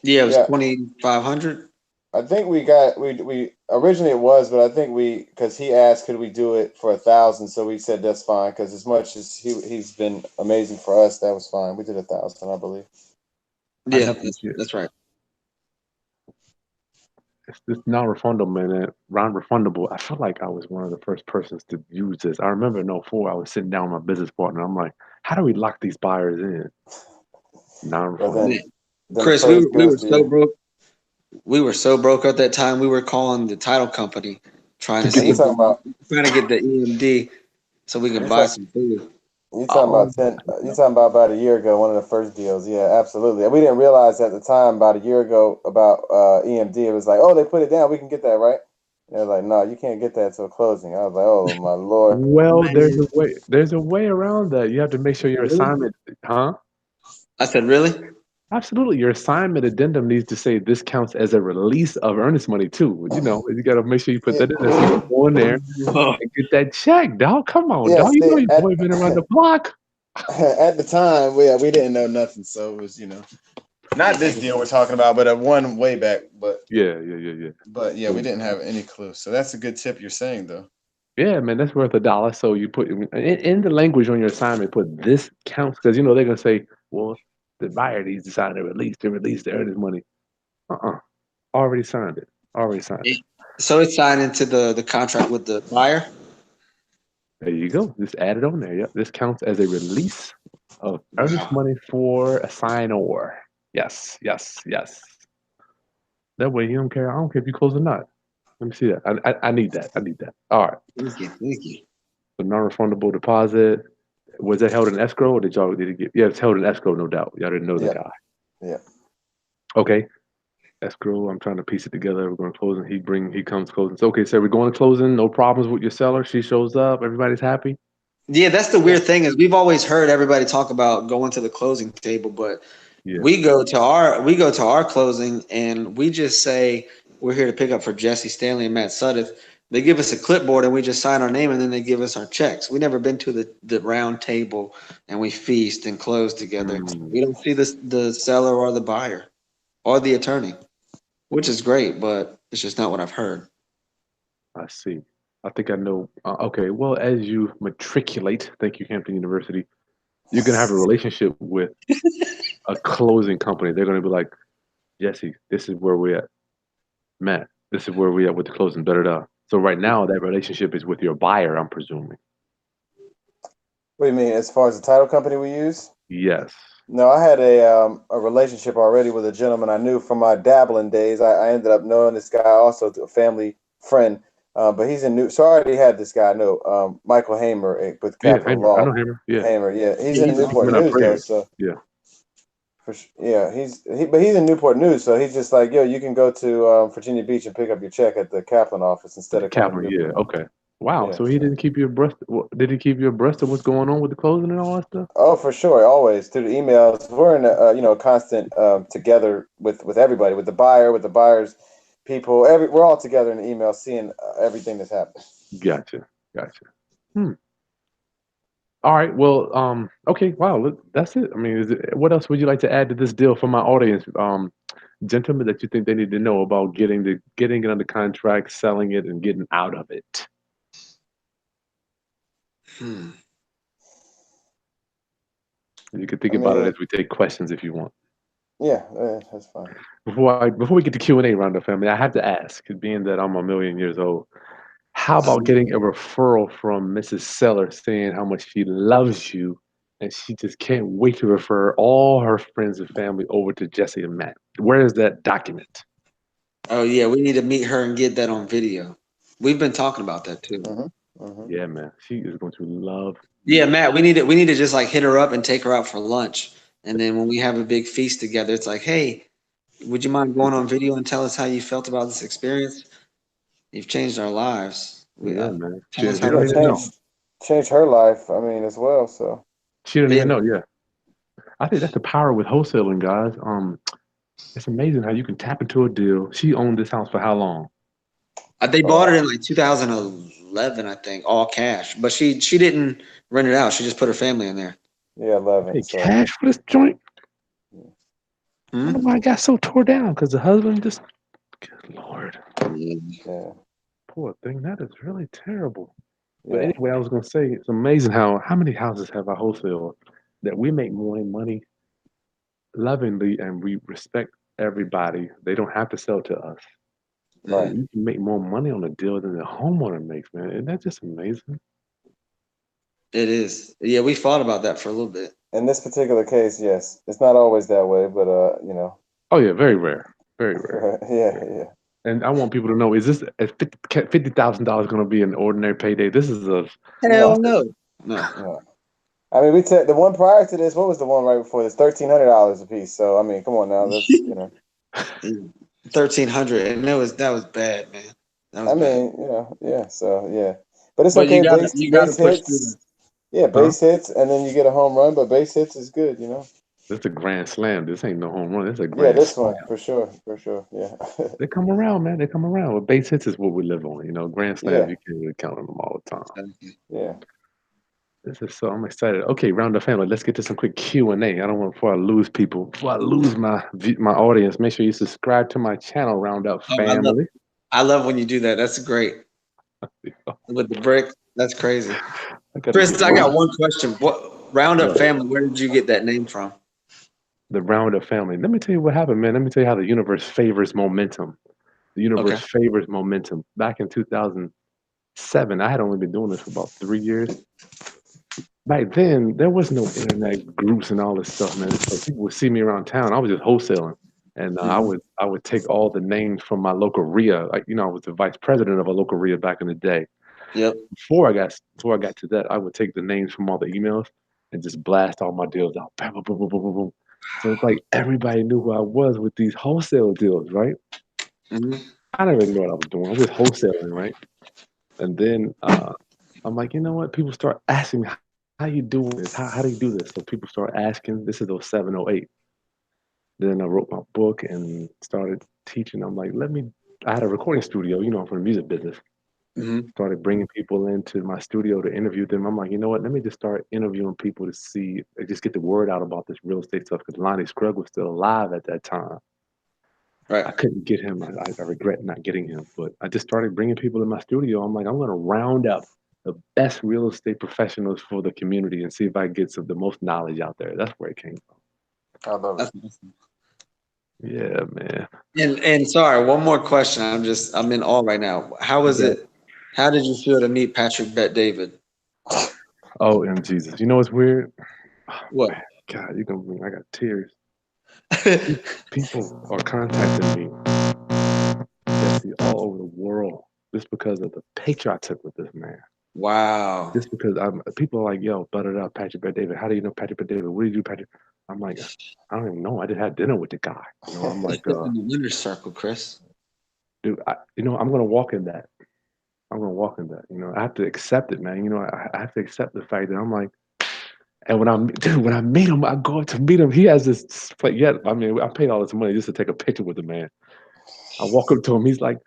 Yeah, it was yeah. 2,500. I think we originally it was, but I think because he asked could we do it for 1,000, so we said that's fine because as much as he's been amazing for us, that was fine. We did 1,000, I believe. I Yeah, know that's right. it's this non-refundable, man. Non-refundable. I feel like I was one of the first persons to use this. I remember in '04, I was sitting down with my business partner. I'm like, how do we lock these buyers in? Well, Non-refundable. then the Chris, praise we goes were to so you. broke. We were so broke at that time. We were calling the title company, trying To to get see You if the talking about trying to get the EMD so we could you buy talk, some food. you talking oh about about a year ago, one of the first deals. Yeah, absolutely. We didn't realize at the time about a year ago about EMD. It was like, oh, they put it down. We can get that, right? And they're like, no, you can't get that till closing. I was like, oh my lord. well, there's Man, a way. There's a way around that. You have to make sure your really? assignment, huh? I said, really? Absolutely. Your assignment addendum needs to say this counts as a release of earnest money too. You got to make sure you put Yeah, that in there so you can go in there Oh, and get that check, dog. Come on, yeah. dog. You know See, your boy been around the block. at the time, we didn't know nothing, so it was not this deal we're talking about, but a one way back. Yeah. But yeah, we So didn't have any clue. So that's a good tip you're saying though. yeah, man, that's worth $1. So you put in the language on your assignment, put this counts because they're gonna say, well, the buyer needs to sign to release the earnest money. Uh-uh. Already signed it. Already signed it. so it's signed into the contract with the buyer. There you go. Just add it on there. Yep. This counts as a release of earnest Wow. money for a sign-or. Yes. That way you don't care. I don't care if you close or not. Let me see that. I need that. I need that. All right. Thank you. So non-refundable deposit. Was that held in escrow or did it get? Yeah, it's held in escrow, no doubt. Y'all didn't know the Yeah, guy. yeah. Okay. Escrow. I'm trying to piece it together. We're going to closing. He comes closing. So okay, so we're going to closing. No problems with your seller. She shows up. Everybody's happy. Yeah, that's the Yeah. weird thing is we've always heard everybody talk about going to the closing table, but Yeah. we go to our closing and we just say we're here to pick up for Jesse Stanley and Matt Suddeth. They give us a clipboard and we just sign our name and then they give us our checks. We never been to the round table and we feast and close together. Mm, We don't see the seller or the buyer or the attorney, which is great, but it's just not what I've heard. I see. I think I know. Okay. Well, as you matriculate, thank you, Hampton University, you're gonna have a relationship with a closing company. They're gonna be like, Jesse, this is where we're at. Matt, this is where we're at with the closing. Da da da. So right now, that relationship is with your buyer. I'm presuming. What do you mean? As far as the title company we use? Yes. No, I had a relationship already with a gentleman I knew from my dabbling days. I ended up knowing this guy also, a family friend. But he's in New. So I already had this guy I know, Michael Hamer with Yeah, Capital Hammer. I Law. know Hammer. Yeah. Hamer, yeah, he's Yeah, in he's Newport Women are News though. prayers. So Yeah. yeah, but he's in Newport News, so he's just like, yo, you can go to Virginia Beach and pick up your check at the Kaplan office At instead the of coming Kaplan. through Yeah. here. Okay. Wow. Yeah, So he so. didn't keep you abreast. Did he keep you abreast of what's going on with the closing and all that stuff? Oh, for sure, always through the emails. We're in a constant together with everybody, with the buyer, with the buyers, people. We're all together in the email, seeing everything that's happening. Gotcha. Hmm. All right. Well, okay. Wow. That's it. I mean, what else would you like to add to this deal for my audience, gentlemen, that you think they need to know about getting it under contract, selling it, and getting out of it? Hmm. You can think I about it mean, as we take questions if you want. yeah, that's fine. Before we get to Q&A round up, family, I have to ask, being that I'm a million years old, how about getting a referral from Mrs. Seller saying how much she loves you and she just can't wait to refer all her friends and family over to Jesse and Matt? Where is that document? Oh yeah, we need to meet her and get that on video. We've been talking about that too. hmm hmm Yeah, man. She is going to love Yeah, you. Matt, we need to just like hit her up and take her out for lunch And then when we have a big feast together, it's like, hey, would you mind going on video and tell us how you felt about this experience? You've changed our lives. Yeah, man. Tell us She how Yeah, don't you even know. changed her life. I mean, as well. So She don't even feel. know. Yeah, I think that's the power with wholesaling, guys. It's amazing how you can tap into a deal. She owned this house for how long? They bought it in like 2011, I think, all cash. But she didn't rent it out. She just put her family in there. yeah, 11. Pay So cash for this joint? I don't know Hmm? why it got so tore down because the husband just, good Lord, yeah, poor thing. That is really terrible. But yeah, anyway, I was gonna say it's amazing how many houses have I wholesale that we make more money lovingly and we respect everybody. They don't have to sell to us. right. And you can make more money on a deal than the homeowner makes, man. Isn't that just amazing? It is. Yeah, we fought about that for a little bit. In this particular case, yes, it's not always that way, but you know, Oh yeah, very rare. Very rare. yeah, yeah. And I want people to know: is this at $50,000 going to be an ordinary payday? This is a Hell No, no. No. no. I mean, we took the one prior to this. What was the one right before this? $1,300 a piece. So I mean, come on now. That's 1,300, and that was bad, man. That was I bad. mean, yeah. So yeah, but it's But okay. you gotta Base push through hits. Yeah, huh? base hits, and then you get a home run. But base hits is good, you know. This is a grand slam. This ain't no home run. This is a Yeah, grand this slam. one for sure, for sure. Yeah, They come around, man. They come around. Well, base hits is what we live on. You know, grand slams yeah, you can't really count on them all the time. that. yeah. This is so. I'm excited. Okay, round up family. Let's get to some quick Q&A. I don't want before I lose people. Before I lose my audience, make sure you subscribe to my channel, Round Up Oh, Family. I love when you do that. That's great. With the brick. That's crazy. I gotta Chris, get I more. got one question. What Roundup Family, where did you get that name from? The Round Up Family. Let me tell you what happened, man. Let me tell you how the universe favors momentum. The Okay. universe favors momentum. Back in 2007, I had only been doing this for about 3 years. Back then, there was no internet groups and all this stuff, man. So people would see me around town. I was just wholesaling, and Mhm. I would take all the names from my local RIA. Like I was the vice president of a local RIA back in the day. Yep. Before I got to that, I would take the names from all the emails and just blast all my deals out. Boom, boom, boom, boom, boom, boom, boom. So it's like everybody knew who I was with these wholesale deals, right? Hmm. I didn't really know what I was doing. I was just wholesaling, right? And then I'm like, you know what? People start asking me, how you doing this? How do you do this? So people start asking. This is 07, 08. Then I wrote my book and started teaching. I'm like, I had a recording studio, I'm from the music business. Hmm. Started bringing people into my studio to interview them. I'm like, you know what? Let me just start interviewing people to see, just get the word out about this real estate stuff. Because Lonnie Scruggs was still alive at that time. Right. I couldn't get him. I regret not getting him. But I just started bringing people in my studio. I'm like, I'm going to round up the best real estate professionals for the community and see if I can get the most knowledge out there. That's where it came I love it. That's awesome. from. Yeah, man. And sorry, one more question. I'm in awe right now. How was Yeah. it? How did you feel to meet Patrick Bet David? Oh, and Jesus. You know what's weird? Oh, What? man. God, I got tears. People are contacting me, Jesse, all over the world just because of the picture I took with this man. Wow. Just because people are like, yo, buttered up Patrick Bet David. How do you know Patrick Bet David? What did you do, Patrick? I'm like, I don't even know. I just had dinner with the guy. I'm It's like, just in the winner's circle, Chris. dude, I'm gonna walk in that. I'm gonna walk in that. I have to accept it, man. I have to accept the fact that I'm like, and when I meet him, I go up to meet him. He has this like, yeah. I mean, I paid all this money just to take a picture with the man. I walk up to him. He's like,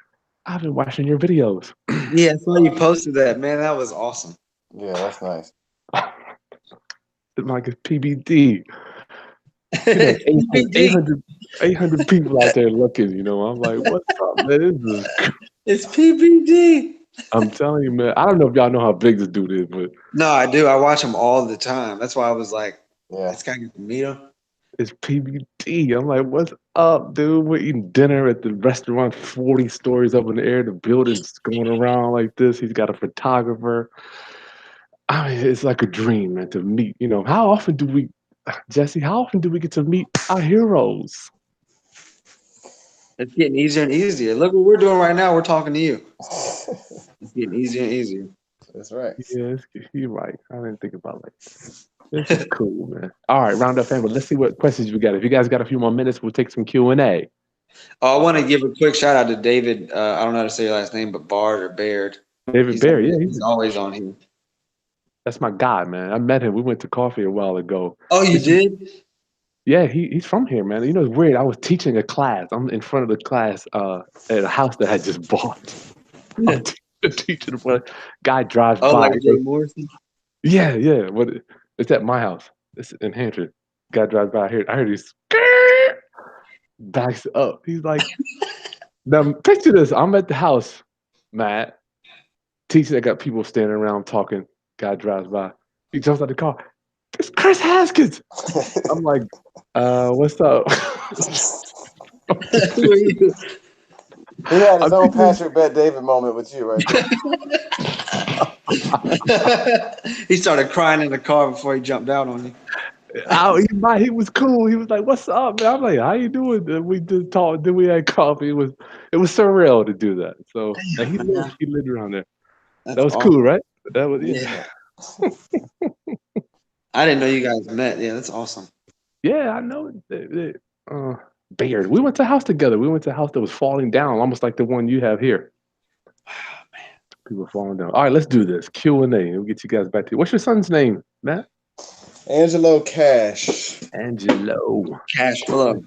I've been watching your videos. Yeah, I saw you posted that, man. That was awesome. Yeah, that's nice. It's like it's PBD. You know, PBD. 800 people out there looking. I'm like, what's up, man? It's PBD. I'm telling you, man. I don't know if y'all know how big this dude is, but No, I do. I watch him all the time. That's why I was like, Yeah, this guy get to meet him. it's PBD. I'm like, what's up, dude? We're eating dinner at the restaurant, 40 stories up in the air. The building's going around like this. He's got a photographer. I mean, it's like a dream, man, to meet. How often do we, Jesse, how often do we get to meet our heroes? It's getting easier and easier. Look what we're doing right now. We're talking to you. It's getting easier and easier. That's right. Yeah, you're right. I didn't think about like this is cool, man. All right, round up family. Let's see what questions we got. If you guys got a few more minutes, we'll take some Q&A. Oh, I want to give a quick shout out to David. I don't know how to say your last name, but Bard or Baird. David Barry, yeah, He's always on here. that's my guy, man. I met him. We went to coffee a while ago. Oh, you did? Yeah, he's from here, man. You know, it's weird. I was teaching a class. I'm in front of the class at a house that I just bought. I'm teaching the one guy drives Oh, by. like Jay Morrison? Yeah. What? It's at my house. It's in Hampton. Guy drives by here. I heard he's backs up. He's like, now picture this. I'm at the house, Matt, teaching. I got people standing around talking. Guy drives by. He jumps out the car. It's Chris Haskins. I'm like, what's up? Who are you? He had his own Patrick Bet David moment with you, right there. He started crying in the car before he jumped out on you. He was cool. He was like, "What's up, man?" I'm like, "How you doing?" We did talk. Then we had coffee. It was surreal to do that. So Damn, he lived around there. That's That was awesome. cool, right? That was yeah. I didn't know you guys met. Yeah, that's awesome. Yeah, I know. Baird. We went to a house together. We went to a house that was falling down, almost like the one you have here. Oh, man. People falling down. All right, let's do this Q&A. We'll get you guys back to. What's your son's name, Matt? Angelo Cash. Angelo. Cash flow.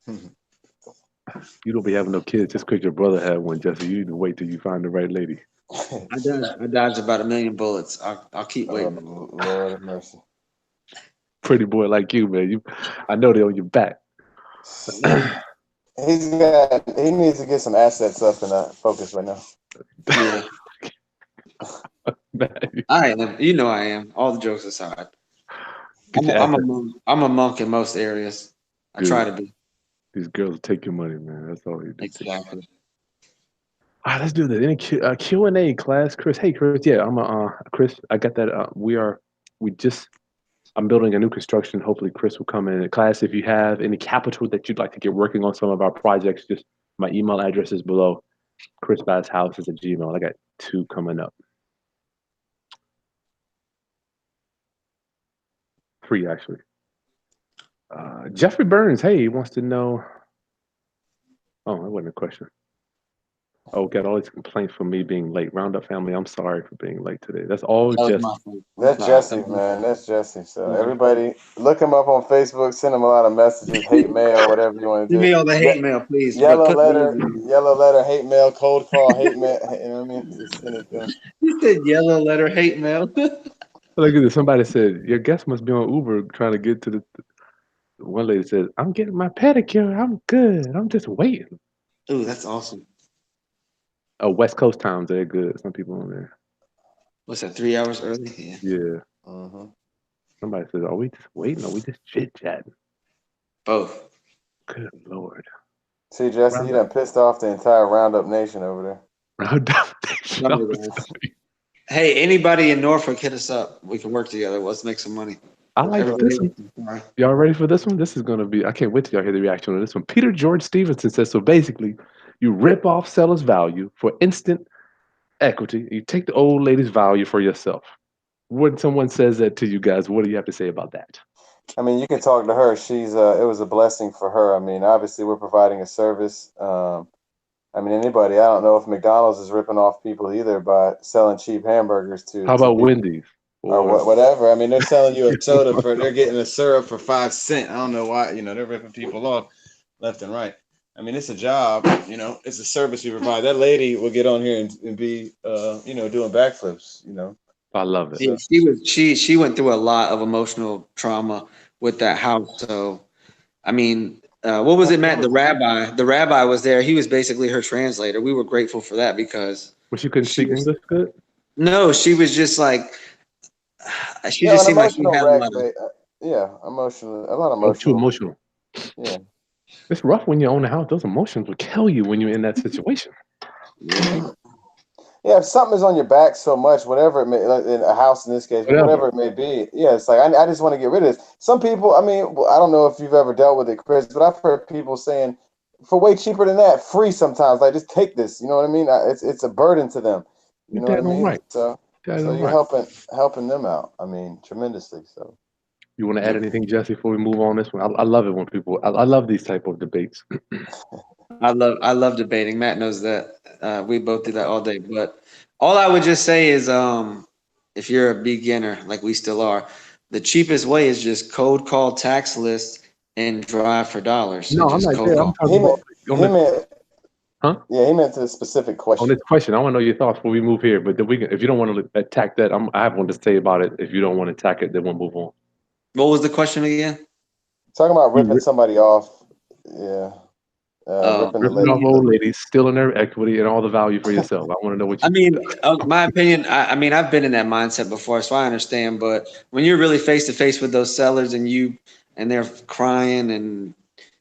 You don't be having no kids just because your brother had one, Jesse. You need to wait till you find the right lady. I dodged about 1,000,000 bullets. I'll keep waiting. Oh, Lord have mercy. Pretty boy like you, man. I know they're on your back. He needs to get some assets up and focus right now. Yeah. I am. You know I am. All the jokes aside. I'm a monk in most areas. I try to be. These girls take your money, man. That's all you do. Exactly. All right, let's do this. Any Q&A class, Chris? Hey, Chris. Yeah, Chris. I got that. I'm building a new construction. Hopefully, Chris will come in class. If you have any capital that you'd like to get working on some of our projects, just my email address is below. ChrisBassHouse@gmail. I got 2 coming up. 3 actually. Jeffrey Burns. Hey, he wants to know. Oh, that wasn't a question. Oh, got all these complaints for me being late. Roundup family, I'm sorry for being late today. That's all Jesse. That's Jesse, man. That's Jesse. So everybody, look him up on Facebook. Send him a lot of messages, hate mail, whatever you want to do. Give me all the hate mail, please. Yellow letter, hate mail, cold call, hate mail. You know what I mean? Just send it to him. You said yellow letter hate mail. Look at this. Somebody said your guest must be on Uber trying to get to the. One lady says, "I'm getting my pedicure. I'm good. I'm just waiting." Ooh, that's awesome. Oh, West Coast times, they're good. Some people on there. What's that, 3 hours early? Yeah. Somebody says, "Are we just waiting? Or are we just chit chatting?" Both. Good Lord. See, Jesse, you done pissed off the entire Roundup Nation over there. Roundup Nation. Hey, anybody in Norfolk, hit us up. We can work together. Let's make some money. I like this one. Y'all ready for this one? This is going to be, I can't wait till y'all hear the reaction on this one. Peter George Stevenson says, so basically, you rip off seller's value for instant equity. You take the old lady's value for yourself. When someone says that to you guys, what do you have to say about that? I mean, you can talk to her. She's it was a blessing for her. I mean, obviously, we're providing a service. I mean, anybody. I don't know if McDonald's is ripping off people either by selling cheap hamburgers to. How about Wendy's? Or whatever. I mean, they're selling you a soda they're getting a syrup for 5 cents. I don't know why. You know, they're ripping people off left and right. I mean, it's a job. You know, it's a service we provide. That lady will get on here and be, you know, doing backflips. You know. I love it. Yeah, she went through a lot of emotional trauma with that house. So, I mean, what was it, Matt? The rabbi was there. He was basically her translator. We were grateful for that because. Well, she couldn't speak English good? No, she was just like. She just seemed like she had a lot of. Emotional. A lot of emotional. Too emotional. Yeah. It's rough when you own a house. Those emotions will kill you when you're in that situation. Yeah, if something is on your back so much, whatever it may, like in a house in this case, whatever it may be, yeah, it's like I just want to get rid of this. Some people, I mean, I don't know if you've ever dealt with it, Chris, but I've heard people saying, for way cheaper than that, free sometimes, like just take this. You know what I mean? It's a burden to them. You know what I mean? Right. So you're Right. helping them out. I mean, tremendously. So You want to add anything, Jesse, before we move on this one? I love it when people. I love these type of debates. I love debating. Matt knows that. We both do that all day. But all I would just say is, if you're a beginner, like we still are, the cheapest way is just cold call tax list and drive for dollars. So No, I'm just not cold there. I'm call. talking about on he this, meant huh? yeah, he meant to the specific On question. this question. I want to know your thoughts before we move here. But then we can, if you don't want to attack that, I have one to say about it. If you don't want to attack it, then we'll move on. What was the question again? Talking about ripping You somebody off. Yeah. Oh, Ripping the ripping off lady. old ladies, stealing their equity and all the value for yourself. I want to know what I you. mean, my opinion. I mean, I've been in that mindset before, so I understand. But when you're really face to face with those sellers and they're crying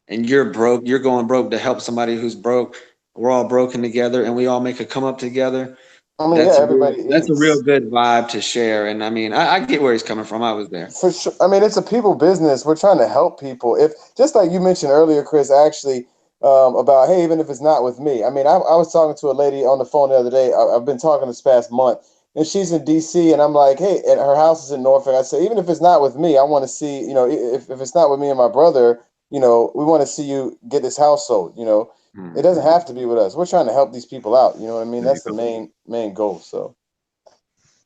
and you're broke, you're going broke to help somebody who's broke. We're all broken together, and we all make a come up together. I mean, yeah, everybody That's a real eats. good vibe to share. And I mean, I get where he's coming from. I was there. For sure. I mean, it's a people business. We're trying to help people. If just like you mentioned earlier, Chris, actually, about hey, even if it's not with me. I mean, I was talking to a lady on the phone the other day. I've been talking this past month, and she's in D.C. and I'm like, hey, and her house is in Norfolk. I said, even if it's not with me, I want to see. You know, if it's not with me and my brother, you know, we want to see you get this house sold. You know, it doesn't have to be with us. We're trying to help these people out. You know what I mean? There you That's the go. main goal. So,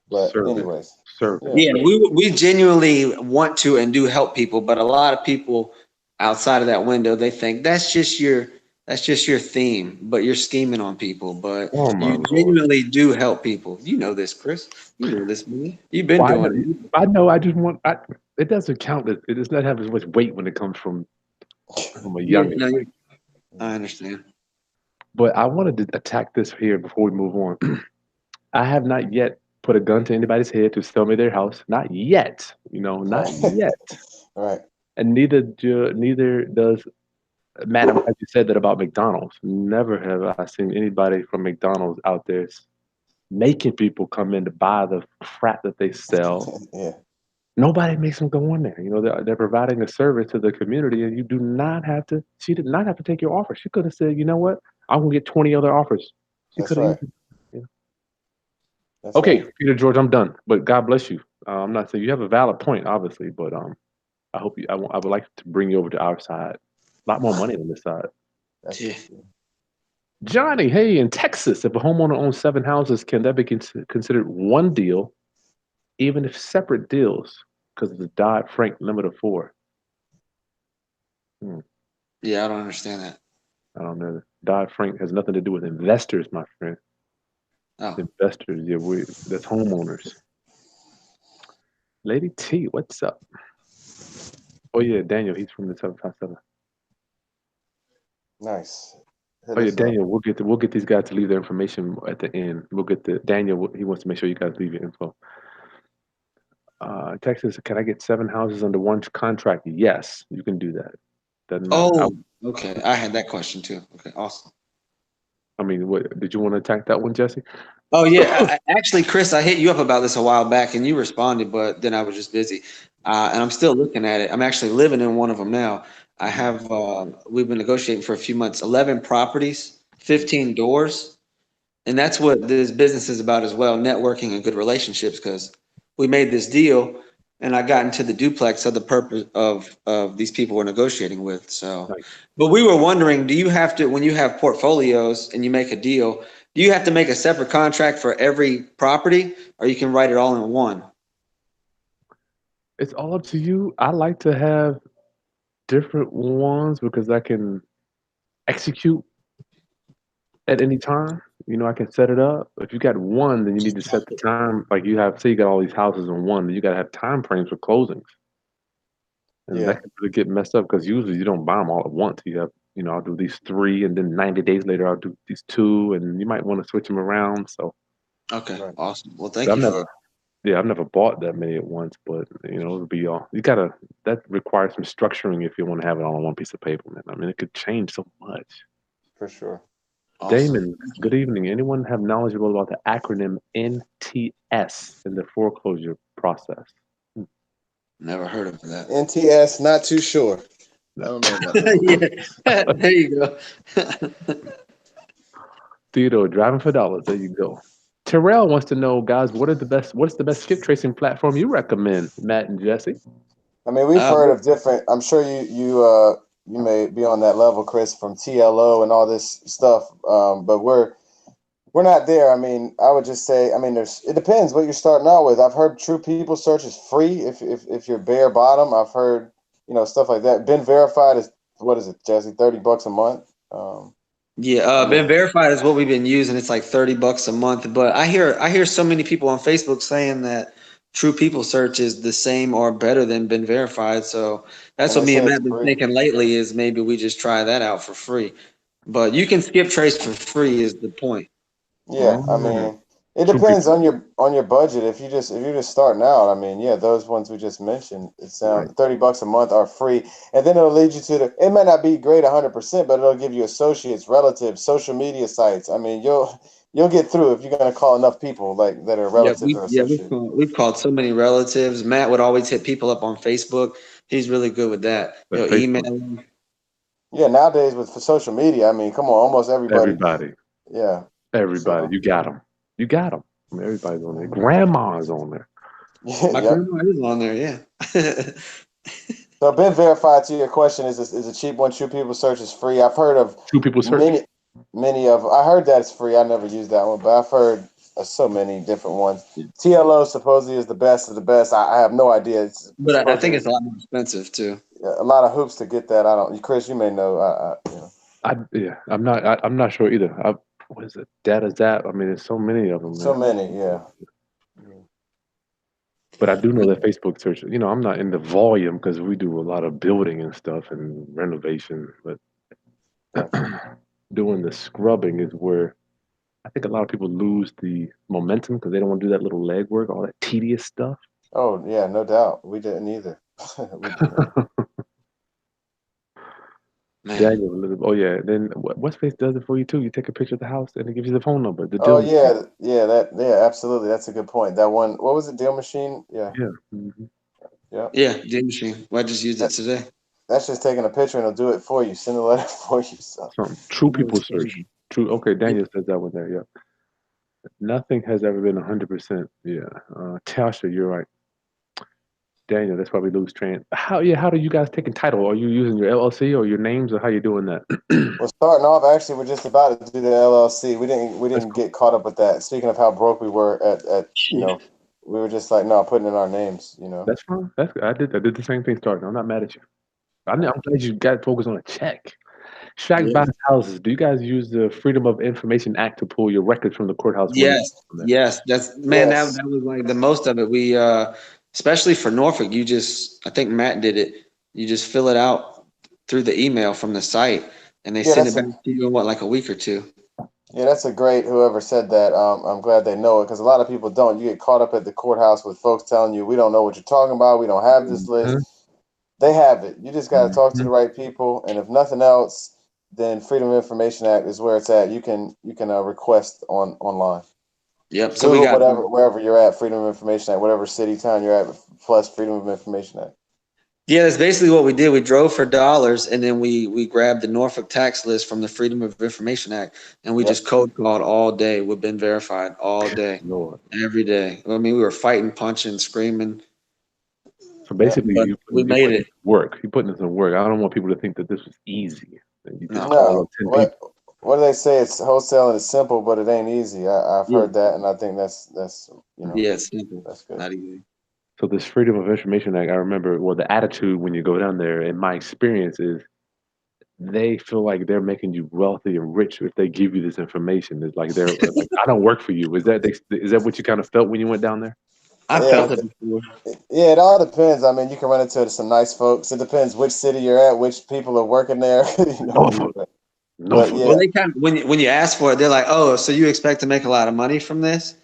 but Service, anyways, service. yeah. Yeah, we genuinely want to and do help people, but a lot of people outside of that window, they think that's just your theme, but you're scheming on people. But Oh my you lord. genuinely do help people. You know this, Chris. You know this, man. You've been Why? doing it. I know. I just want. It doesn't count. It does not have as much weight when it comes from a Yeah, youngin. no, I understand. But I wanted to attack this here before we move on. I have not yet put a gun to anybody's head to sell me their house. Not yet. You know, not Right. yet. Right. And neither does Madam. As you said that about McDonald's. Never have I seen anybody from McDonald's out there making people come in to buy the crap that they sell. Yeah. Nobody makes them go in there. You know, they're providing a service to the community, and you do not have to. She did not have to take your offer. She could have said, you know what, I'm gonna get 20 other offers. She That's could have right. easily. Yeah. That's Okay, right. Peter George, I'm done. But God bless you. I'm not saying you have a valid point, obviously, but I hope you. I would like to bring you over to our side. A lot more money on this side. That's for Yeah. sure. Johnny, hey, in Texas, if a homeowner owns 7 houses, can that be considered one deal, even if separate deals, because of the Dodd-Frank limit of 4? Hmm. Yeah, I don't understand that. I don't know. Dodd-Frank has nothing to do with investors, my friend. Oh, Investors, yeah, that's homeowners. Lady T, what's up? Oh yeah, Daniel, he's from the 757. Nice. Hit Oh yeah, us up. Daniel, we'll get these guys to leave their information at the end. We'll get the Daniel. He wants to make sure you guys leave your info. Texas, can I get 7 houses under one contract? Yes, you can do that. Doesn't matter. okay. I had that question too. Okay, awesome. I mean, what did you want to attack that one, Jesse? Oh yeah, actually, Chris, I hit you up about this a while back, and you responded, but then I was just busy, and I'm still looking at it. I'm actually living in one of them now. I have we've been negotiating for a few months. 11 properties, 15 doors, and that's what this business is about as well: networking and good relationships. Because we made this deal, and I got into the duplex of the purpose of these people we're negotiating with. So, Nice. but we were wondering, do you have to when you have portfolios and you make a deal? Do you have to make a separate contract for every property, or you can write it all in one? It's all up to you. I like to have different ones because I can execute at any time. You know, I can set it up. If you got one, then you need to set the time. Like you have, say, you got all these houses in one, then you got to have time frames for closings, and Yeah. that can really get messed up because usually you don't buy them all at once. You have, you know, I'll do these 3, and then 90 days later I'll do these 2, and you might want to switch them around. So Okay, Right. awesome. Well, but thank I've you for never, that. yeah, I've never bought that many at once. But you know, it'll be all you gotta. That requires some structuring if you want to have it all on one piece of paper, man. I mean, it could change so much. For sure. Awesome. Damon, good evening. Anyone have knowledgeable about the acronym NTS in the foreclosure process? Never heard of that. NTS, not too sure. I No. don't know about that Yeah, there you go. Theodore, driving for dollars. There you go. Terrell wants to know, guys, what's the best skip tracing platform you recommend, Matt and Jesse? I mean, we've Uh, heard of different. I'm sure you may be on that level, Chris, from TLO and all this stuff. But we're not there. I mean, I would just say, I mean, it depends what you're starting out with. I've heard True People Search is free if you're bare bottom. I've heard stuff like that. Been verified is what is it, Jesse? $30 a month. I mean, been verified is what we've been using. It's like $30 a month. But I hear so many people on Facebook saying that True People Search is the same or better than been verified. So that's and what they me and say Matt it's have been free. thinking lately is maybe we just try that out for free. But you can skip trace for free is the point. Yeah, I Mm, mean, it True depends people, on your budget. If you're just starting out, I mean, yeah, those ones we just mentioned, it right? sounds $30 a month are free, and then it'll lead you to it might not be great 100%, but it'll give you associates, relatives, social media sites. I mean, you'll get through if you're gonna call enough people like that are Yeah, relatives or we've associates. called so many relatives. Matt would always hit people up on Facebook. He's really good with that. But Email Facebook, them. Yeah, nowadays with for social media, I mean, come on, almost everybody. everybody, Yeah, everybody, so you got them. You got them. I mean, everybody's on there. Grandma's on there. My yep. grandma is on there, yeah. So been verified to your question is a cheap one. True People Search is free. I've heard of True people search. many of. I heard that it's free. I never used that one, but I've heard of so many different ones. TLO supposedly is the best of the best. I have no idea. It's But I think supposedly it's a lot more expensive too. a lot of hoops to get that. I don't. Chris, you may know. I'm not sure either. What is it? Data Zap. I mean, there's so many of them, So man. many. Yeah. But I do know that Facebook search. I'm not in the volume because we do a lot of building and stuff and renovation. But Gotcha. doing the scrubbing is where I think a lot of people lose the momentum because they don't want to do that little legwork, all that tedious stuff. Oh yeah, no doubt. We didn't either. We didn't. Man. Daniel, oh yeah. Then what space does it for you too? You take a picture of the house and it gives you the phone number, the Oh deal. yeah, absolutely. That's a good point. That one. What was it? Deal Machine. Yeah. Yeah. Hmm. Yeah. Yeah, Game Machine. Well, I just used it today. That's just taking a picture and it'll do it for you. Send a letter for you. So Something. True That people was search. crazy. True. Okay, Yeah. Daniel says that one there. Yeah. Nothing has ever been 100%. Yeah. Tasha, you're right. Daniel, that's why we lose train. How? Yeah. How do you guys taking title? Are you using your LLC or your names, or how you doing that? we're starting off. Actually, we're just about to do the LLC. We That's didn't cool. get caught up with that. Speaking of how broke we were at we were just like no, putting in our names. That's fine. I did the same thing starting. I'm not mad at you. I'm glad you got focused on a check. Shack Yeah. buys houses. Do you guys use the Freedom of Information Act to pull your records from the courthouse when you Yes. from there? Yes. That's man, Yes. that was like the most of it. We especially for Norfolk, I think Matt did it. You just fill it out through the email from the site and they Yeah, send that's it a back to you in what, like a week or two. yeah, that's a great whoever said that. I'm glad they know it because a lot of people don't. You get caught up at the courthouse with folks telling you we don't know what you're talking about. We don't have this Mhm, list. They have it. You just got to talk to mhm. the right people, and if nothing else, then Freedom of Information Act is where it's at. You can request online. Yep. So we Google got whatever wherever you're at, Freedom of Information Act, whatever city town you're at, plus Freedom of Information Act. yeah, that's basically what we did. We drove for dollars and then we grabbed the Norfolk tax list from the Freedom of Information Act and we just Yep. code called all day. We've been verified all day, Lord. every day. I mean, we were fighting, punching, screaming, So Yep. basically, but we you made putting it. in some work. You putting in some work. I don't want people to think that this was easy. And you just No. call No. up 10 people. What do they say? It's wholesaling is simple, but it ain't easy. I've Yeah, heard that, and I think that's yeah, it's simple, that's good. not easy. So this Freedom of Information Act, I remember. Well, the attitude when you go down there, in my experience, is they feel like they're making you wealthy and rich if they give you this information. It's like they're like, I don't work for you. Is that what you kind of felt when you went down there? I Yeah, felt it before. yeah. It all depends. I mean, you can run into some nice folks. It depends which city you're at, which people are working there. Norfolk, But Norfolk. Well, yeah, they kind of when you ask for it, they're like, "Oh, so you expect to make a lot of money from this?"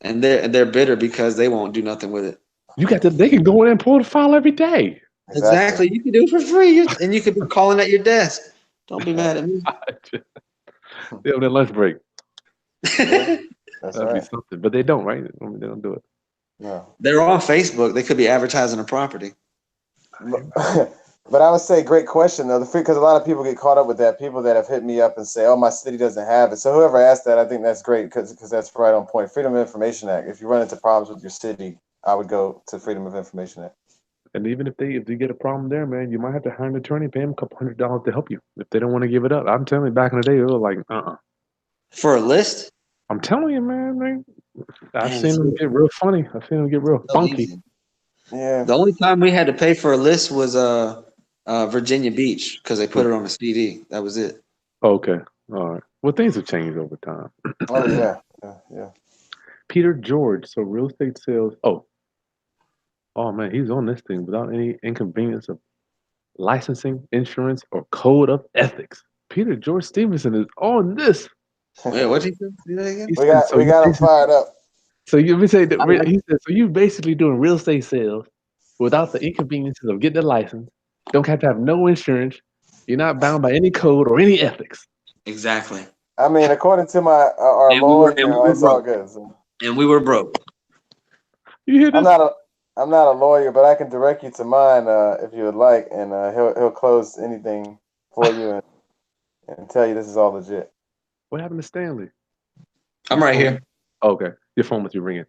And they're bitter because they won't do nothing with it. You got to. They can go in and pull the file every day. exactly. Exactly. You can do it for free, and you could be calling at your desk. Don't be Yeah, mad at me. They on their lunch break. yeah, that's That'd be right. something. But they don't, right? I mean, they don't do it. No. They're on Facebook. They could be advertising a property. But But I would say great question though, because a lot of people get caught up with that. People that have hit me up and say, "Oh, my city doesn't have it." So whoever asked that, I think that's great because that's right on point. Freedom of Information Act. If you run into problems with your city, I would go to Freedom of Information Act. And even if you get a problem there, man, you might have to hire an attorney, pay them a couple $100 to help you if they don't want to give it up. I'm telling you, back in the day, they were like, For a list? I'm telling you, man. I've Man, seen it's them get real funny. I've seen them get real so funky. easy. Yeah. The only time we had to pay for a list was Virginia Beach because they put it on a CD. That was it. Okay, all right. Well, things have changed over time. Oh yeah. Peter George, so real estate sales. Oh man, he's on this thing without any inconvenience of licensing, insurance, or code of ethics. Peter George Stevenson is on this. Yeah, what did he say? Do that again? He we said, got we got him fired up. so you would say I that like he said, so you basically doing real estate sales without the inconveniences of getting a license. Don't have to have no insurance. You're not bound by any code or any ethics. exactly. I mean, according to my our And we lawyer, were it's all broke. good. So. And we were broke. You hear I'm this? not a I'm not a lawyer, but I can direct you to mine if you would like, and he'll close anything for you and tell you this is all legit. What happened to Stanley? I'm right here. Okay, your phone must be ringing.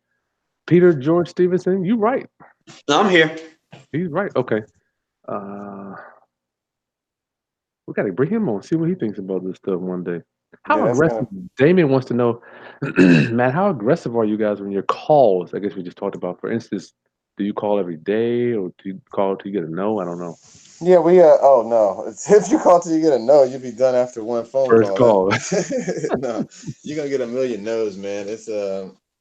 Peter George Stevenson, you right. No, I'm here. He's right. Okay. Uh, we got to bring him on, see what he thinks about this stuff one day. Yeah, How that's aggressive? gonna. Damien wants to know, Matt, how aggressive are you guys when your calls? I guess we just talked about. For instance, do you call every day or do you call till you get a no? I don't know. Yeah, we oh no. If you call till you get a no, you'll be done after one phone First call. call. No, you're gonna get a million no's, man. It's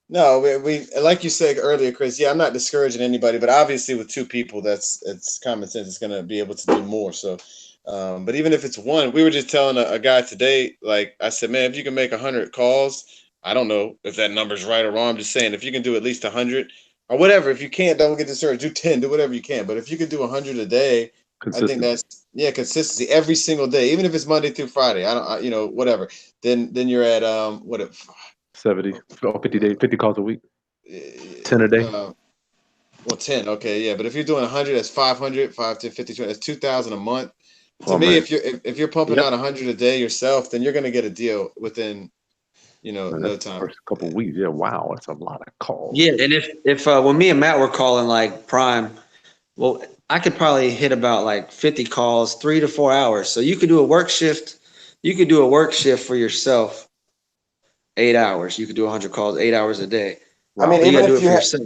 no, we like you said earlier, Chris. Yeah, I'm not discouraging anybody, but obviously with two people, that's it's common sense. It's gonna be able to do more. So, but even if it's one, we were just telling a guy today. Like I said, man, if you can make 100 calls, I don't know if that number's right or wrong. I'm just saying if you can do at least 100 or whatever. If you can't, don't get discouraged. Do 10, do whatever you can. But if you can do 100 a day, I think Consistent. that's consistency every single day, even if it's Monday through Friday. Whatever. Then you're at 70, 50 days, 50 calls a week, uh, 10 a day. well 10. Okay, yeah. But if you're doing 100, that's 500, 5 to 50, 20, that's 2,000 a month. To Oh, me, man. if you're pumping Yep. out 100 a day yourself, then you're gonna get a deal within Man, no that's the time. first couple of weeks. Yeah, wow. That's a lot of calls. Yeah, and if when me and Matt were calling like Prime, well, I could probably hit about like 50 calls, 3 to 4 hours. So you could do a work shift. You could do a work shift for yourself, 8 hours. You could do 100 calls, 8 hours a day. I Wow. mean, But you got even to do if it for you yourself.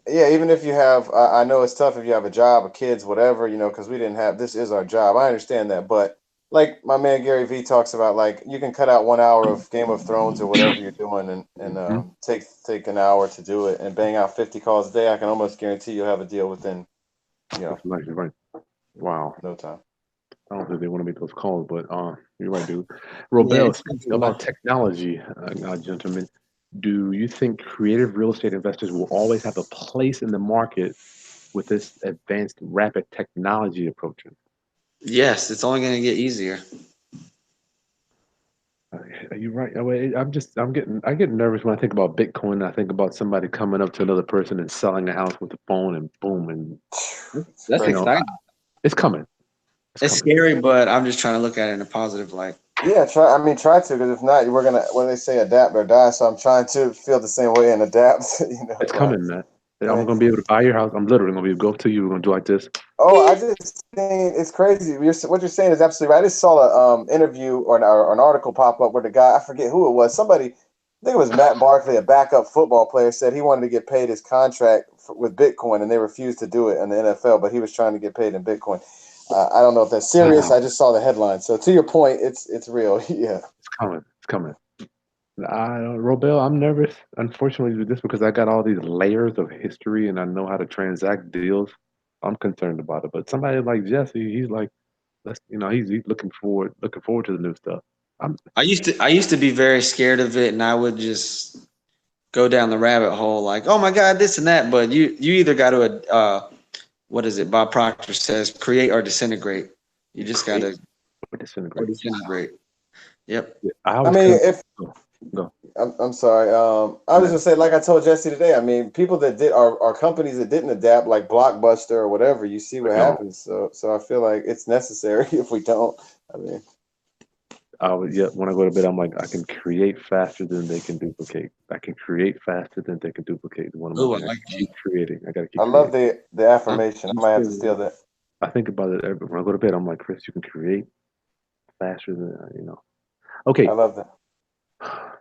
yeah, even if you have, I know it's tough if you have a job, or kids, whatever, because we didn't have, this is our job. I understand that, but like my man Gary V talks about, like you can cut out 1 hour of Game of Thrones or whatever you're doing, and Mhm. take an hour to do it, and bang out 50 calls a day. I can almost guarantee you'll have a deal within, That's nice. You're right. Wow. no time. I don't think they want to make those calls, but you're right, dude. Yeah, Robel, it's speaking about technology, gentlemen, do you think creative real estate investors will always have a place in the market with this advanced, rapid technology approaching? yes, it's only going to get easier. You're right. I get nervous when I think about Bitcoin. I think about somebody coming up to another person and selling a house with the phone and boom, and It's That's you crazy. know, exciting. it's coming. It's It's coming. scary, but I'm just trying to look at it in a positive light. Yeah, try. I mean, try to, because if not, we're gonna, what do they say, adapt or die. So I'm trying to feel the same way and adapt. It's But coming, man. I'm yeah. gonna be able to buy your house. I'm literally gonna be able to go to you. We're gonna do like this. Oh, I just saying it's crazy. What you're saying is absolutely right. I just saw a interview or an article pop up where the guy, I forget who it was, somebody, I think it was Matt Barkley, a backup football player, said he wanted to get paid his contract with Bitcoin, and they refused to do it in the NFL, but he was trying to get paid in Bitcoin. I don't know if that's serious. Wow, I just saw the headline. So to your point, it's real. Yeah. it's coming. It's coming. Robel, I'm nervous, unfortunately, with this because I got all these layers of history and I know how to transact deals. I'm concerned about it. But somebody like Jesse, he's like, he's looking forward to the new stuff. I'm I used to be very scared of it, and I would just go down the rabbit hole like, oh my God, this and that. But you either got to what is it? Bob Proctor says, create or disintegrate. You just got create to or or disintegrate. disintegrate. Yep. Yeah, I I was mean, con- if go, go. I'm sorry. I was gonna say, like I told Jesse today. I mean, people that did are companies that didn't adapt, like Blockbuster or whatever. You see what Don't. happens. So I feel like it's necessary if we don't. I mean, Yeah, when I go to bed, I'm like, I can create faster than they can duplicate. I can create faster than they can duplicate. One of my Oh, I things. like Keep creating. I gotta I keep love creating. the that. affirmation. I might have to I'm steal that. I think about it when I go to bed. I'm like, Chris, you can create faster than Okay, I love that.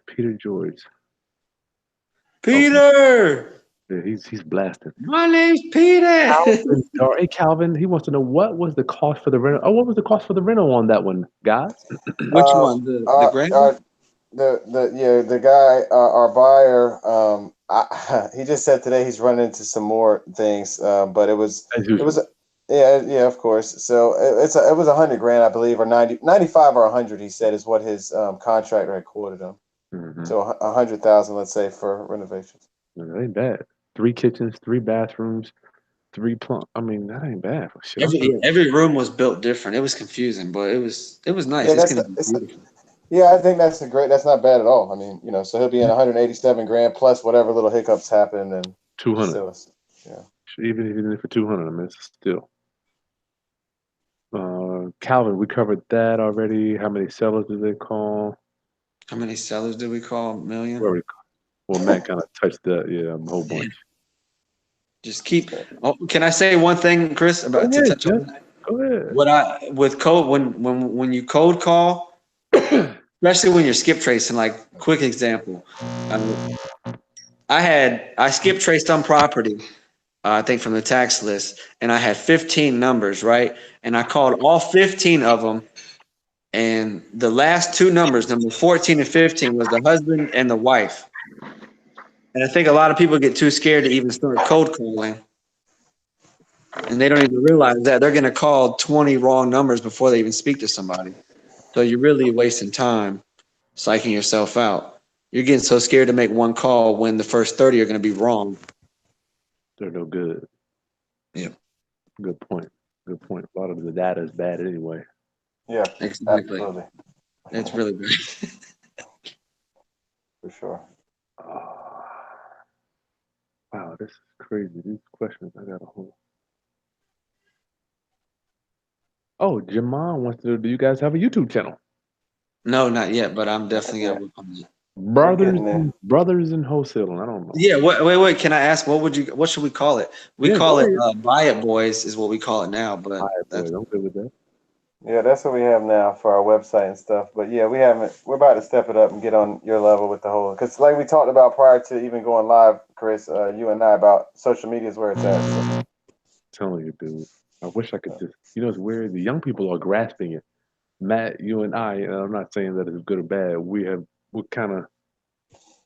Peter George. Okay, Peter. yeah, he's blasting. My name's Peter. Hey, Calvin, he wants to know what was the cost for the rental. Oh, what was the cost for the rental on that one, guys? Which one? The Our, grand one? our the guy, our buyer, he just said today he's running into some more things, but As it was usual. yeah, of course. So it was 100 grand, I believe, or 95 or 100. He said is what his contractor had quoted him. Mm-hmm. So 100,000, let's say, for renovations. That ain't bad. 3 kitchens, 3 bathrooms, 3 plumb. I mean, that ain't bad for shit. I'm good. Every room was built different. It was confusing, but it was nice. Yeah, It's gonna be it's beautiful. yeah, I think that's not bad at all. I mean, so he'll be in 187 grand plus whatever little hiccups happen, and 200. still, yeah. Even for 200, I mean, it's still. Calvin, we covered that already. How many sellers did they call? How many sellers did we call? A We million? already, well, Matt kind of touched that. Yeah, a whole bunch. Just keep. Oh, can I say one thing, Chris, Go about to ahead, touch Jeff. on that? Go ahead. What I with code when you code call, especially when you're skip tracing. Like quick example, I skip traced on property. I think from the tax list, and I had 15 numbers, right? And I called all 15 of them, and the last two numbers, number 14 and 15, was the husband and the wife. And I think a lot of people get too scared to even start cold calling, and they don't even realize that they're going to call 20 wrong numbers before they even speak to somebody. So you're really wasting time psyching yourself out. You're getting so scared to make one call when the first 30 are going to be wrong. They're no good. Yeah, Good point. Good point. A lot of the data is bad anyway. Yeah, exactly. absolutely. It's really bad. For sure. Uh, wow, this is crazy. These questions, I got a whole. Oh, Jamal wants to know, do you guys have a YouTube channel? No, not yet, but I'm Not definitely going yet. to work on that. We're Brothers, getting there. brothers in wholesaling. I don't know. Yeah, wait. Can I ask what should we call it? We Yeah, call go it ahead. Buy It Boys is what we call it now, All but right, boy, that's I'm good with that. Yeah, that's what we have now for our website and stuff. But yeah, we haven't. We're about to step it up and get on your level with the whole. Because like we talked about prior to even going live, Chris, you and I, about social media is where it's at. So, Telling you, dude. I wish I could just, it's weird. The young people are grasping it. Matt, you and I, and I'm not saying that it's good or bad. We kind of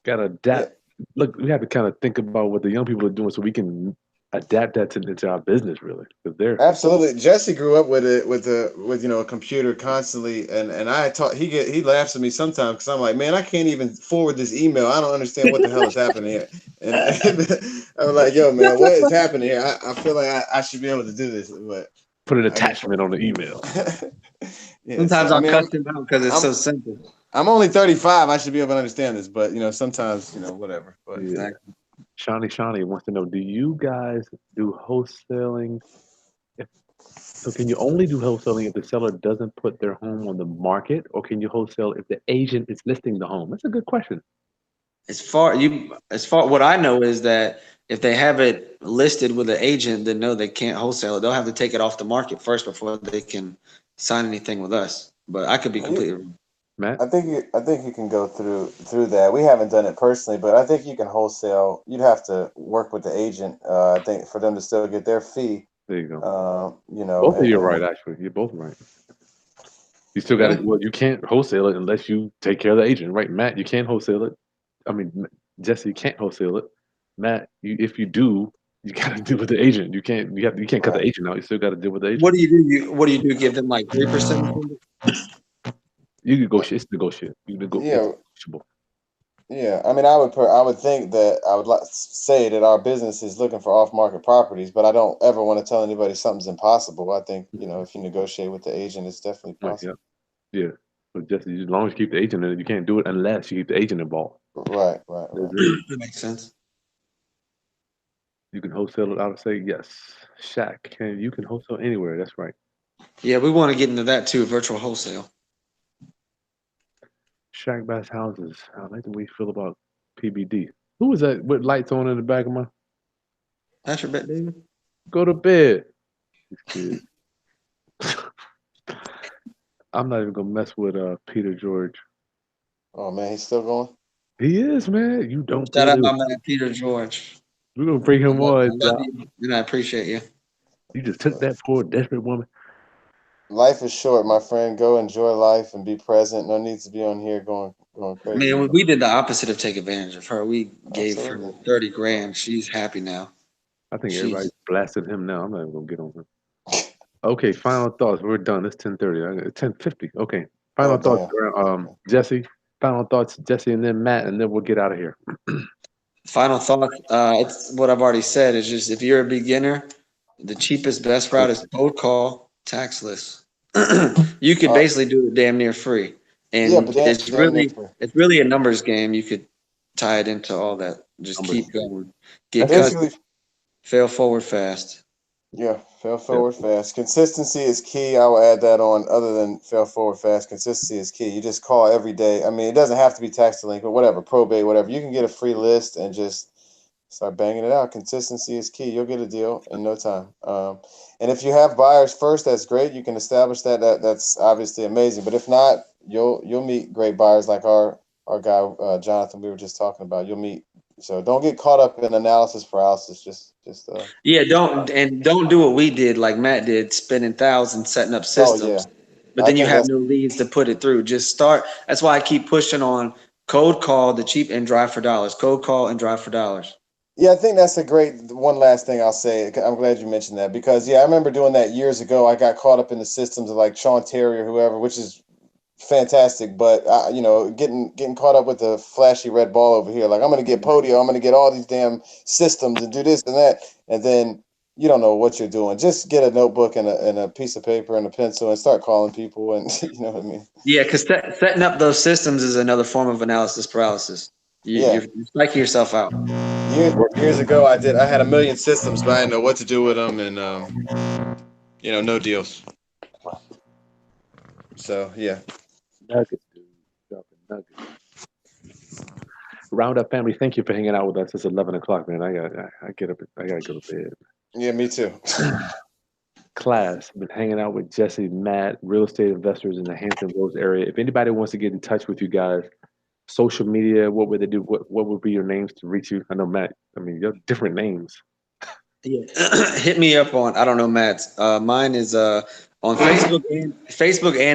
got to yeah, adapt. Look, we have to kind of think about what the young people are doing so we can adapt that into our business, really. Because they're, absolutely. Jesse grew up with it with a computer constantly, and I taught. He laughs at me sometimes because I'm like, man, I can't even forward this email. I don't understand what the hell is happening here. And I'm like, yo, man, what is happening here? I feel like I should be able to do this, but put an I guess. attachment on the email. Yeah, so sometimes I I'll mean, cuss them out because it's I'm so simple. I'm only 35. I should be able to understand this, but sometimes whatever. But Yeah. Exactly. Shawnee wants to know, do you guys do wholesaling? If, so can you only do wholesaling if the seller doesn't put their home on the market, or can you wholesale if the agent is listing the home? That's a good question. As far what I know is that if they have it listed with an agent, then no, they can't wholesale it. They'll have to take it off the market first before they can sign anything with us. But I could be you, completely wrong. Matt? I think you can go through that. We haven't done it personally, but I think you can wholesale. You'd have to work with the agent. I think for them to still get their fee. There you go. Both of you are right, And actually. You're both right. You still got to, Really? well, you can't wholesale it unless you take care of the agent, right? Matt, you can't wholesale it. I mean, Jesse, you can't wholesale it. Matt, if you do, you got to deal with the agent. You can't cut the right, agent out. You still got to deal with the agent. What do you do? What do you do? Give them like 3%? You negotiate. It's negotiable. It's yeah, negotiable. yeah. I mean, I would think that I would say that our business is looking for off market properties, but I don't ever want to tell anybody something's impossible. I think if you negotiate with the agent, it's definitely Right, yeah, possible. yeah. But just as long as you keep the agent in it, you can't do it unless you keep the agent involved. Right. That makes sense. You can wholesale it out of state. Yes. Shaq, you can wholesale anywhere. That's right. Yeah, we want to get into that too, virtual wholesale. Shaq Bass Houses. How do we feel about PBD? Who was that with lights on in the back of my? That's your bet, David. Go to bed. These kids. I'm not even gonna mess with Peter George. Oh man, he's still going. He is, man. You don't Shout out believe. my man Peter George. We're gonna bring I him on. love you, and I appreciate you. You just took that poor desperate woman. Life is short, my friend. Go enjoy life and be present. No need to be on here going crazy. Man, we did the opposite of take advantage of her. We gave her Absolutely. 30 grand. She's happy now. I think everybody's She's blasting him now. I'm not even gonna get on him. Okay, final thoughts. We're done. It's 10:30. 10:50. Okay. Final Oh thoughts, damn. Jesse. Final thoughts, Jesse, and then Matt, and then we'll get out of here. final thought. It's what I've already said. Is just if you're a beginner, the cheapest, best route is cold call, taxless. You could basically do it damn near free, Yeah, and but damn near free. it's really a numbers game. You could tie it into all that. Just Numbers. keep going. Get Basically, custom, fail forward fast. yeah, fail forward fast. Consistency is key. I will add that on. Other than fail forward fast, consistency is key. You just call every day. I mean, it doesn't have to be tax delinquent, whatever, probate, whatever. You can get a free list and just start banging it out. Consistency is key. You'll get a deal in no time. And if you have buyers first, that's great. You can establish that. That's obviously amazing. But if not, you'll meet great buyers like our guy Jonathan we were just talking about. You'll meet. So don't get caught up in analysis paralysis. Just Yeah, don't do what we did, like Matt did, spending thousands setting up oh yeah. systems, but I then you think have that's no leads to put it through. Just start. That's why I keep pushing on code call, the cheap and drive for dollars. Code call and drive for dollars. Yeah, I think that's a great one last thing I'll say. I'm glad you mentioned that because yeah, I remember doing that years ago. I got caught up in the systems of like Sean Terry or whoever, which is fantastic, but getting caught up with the flashy red ball over here. Like I'm gonna get Podio, I'm gonna get all these damn systems and do this and that, and then you don't know what you're doing. Just get a notebook and a piece of paper and a pencil and start calling people, and you know what I mean. Yeah, because setting up those systems is another form of analysis paralysis. Yeah. You're psyching yourself out. Years ago, I had a million systems, but I didn't know what to do with them, and no deals. So yeah. Nuggets, dude. Dropping nuggets. Roundup family, thank you for hanging out with us. It's 11 o'clock, man. I gotta go to bed. Yeah, me too. Class, been hanging out with Jesse, Matt, real estate investors in the Hampton Roads area. If anybody wants to get in touch with you guys, social media, what would they do? What would be your names to reach you? I know Matt. I mean, you have different names. Yeah. Hit me up on, I don't know, Matt's. Mine is on Facebook and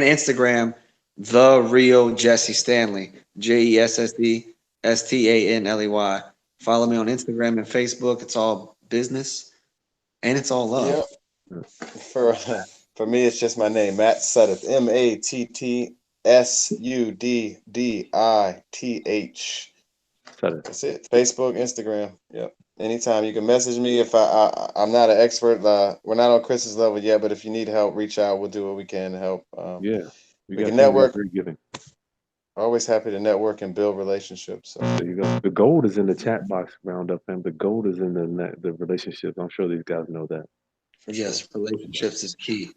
Instagram, the real Jesse Stanley, JESSESTANLEY. Follow me on Instagram and Facebook. It's all business and it's all love. Yeah. For for me, it's just my name, Matt Suddeth, MATTSUDDITH. That's it. Facebook, Instagram. Yep. Anytime you can message me. If I'm not an expert, we're not on Chris's level yet, but if you need help, reach out. We'll do what we can to help. Yeah, we got can people network. very giving. Always happy to network and build relationships. So. There you go. The gold is in the chat box, Roundup, and the gold is in the relationships. I'm sure these guys know that. Yes, relationships is key.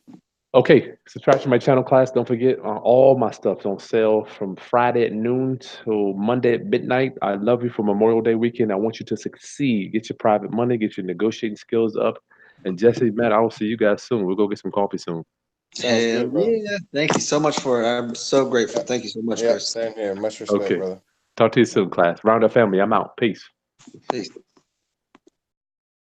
Okay, subscribe to my channel, class. Don't forget, all my stuff's on sale from Friday at noon till Monday at midnight. I love you for Memorial Day weekend. I want you to succeed. Get your private money, get your negotiating skills up. And Jesse, Matt, I will see you guys soon. We'll go get some coffee soon. Sounds Hell good, brother. yeah. Thank you so much for it. I'm so grateful. Thank you so much, Yep, Chris. same here. Much respect, Okay. brother. Talk to you soon, class. Roundup family, I'm out. Peace. Peace.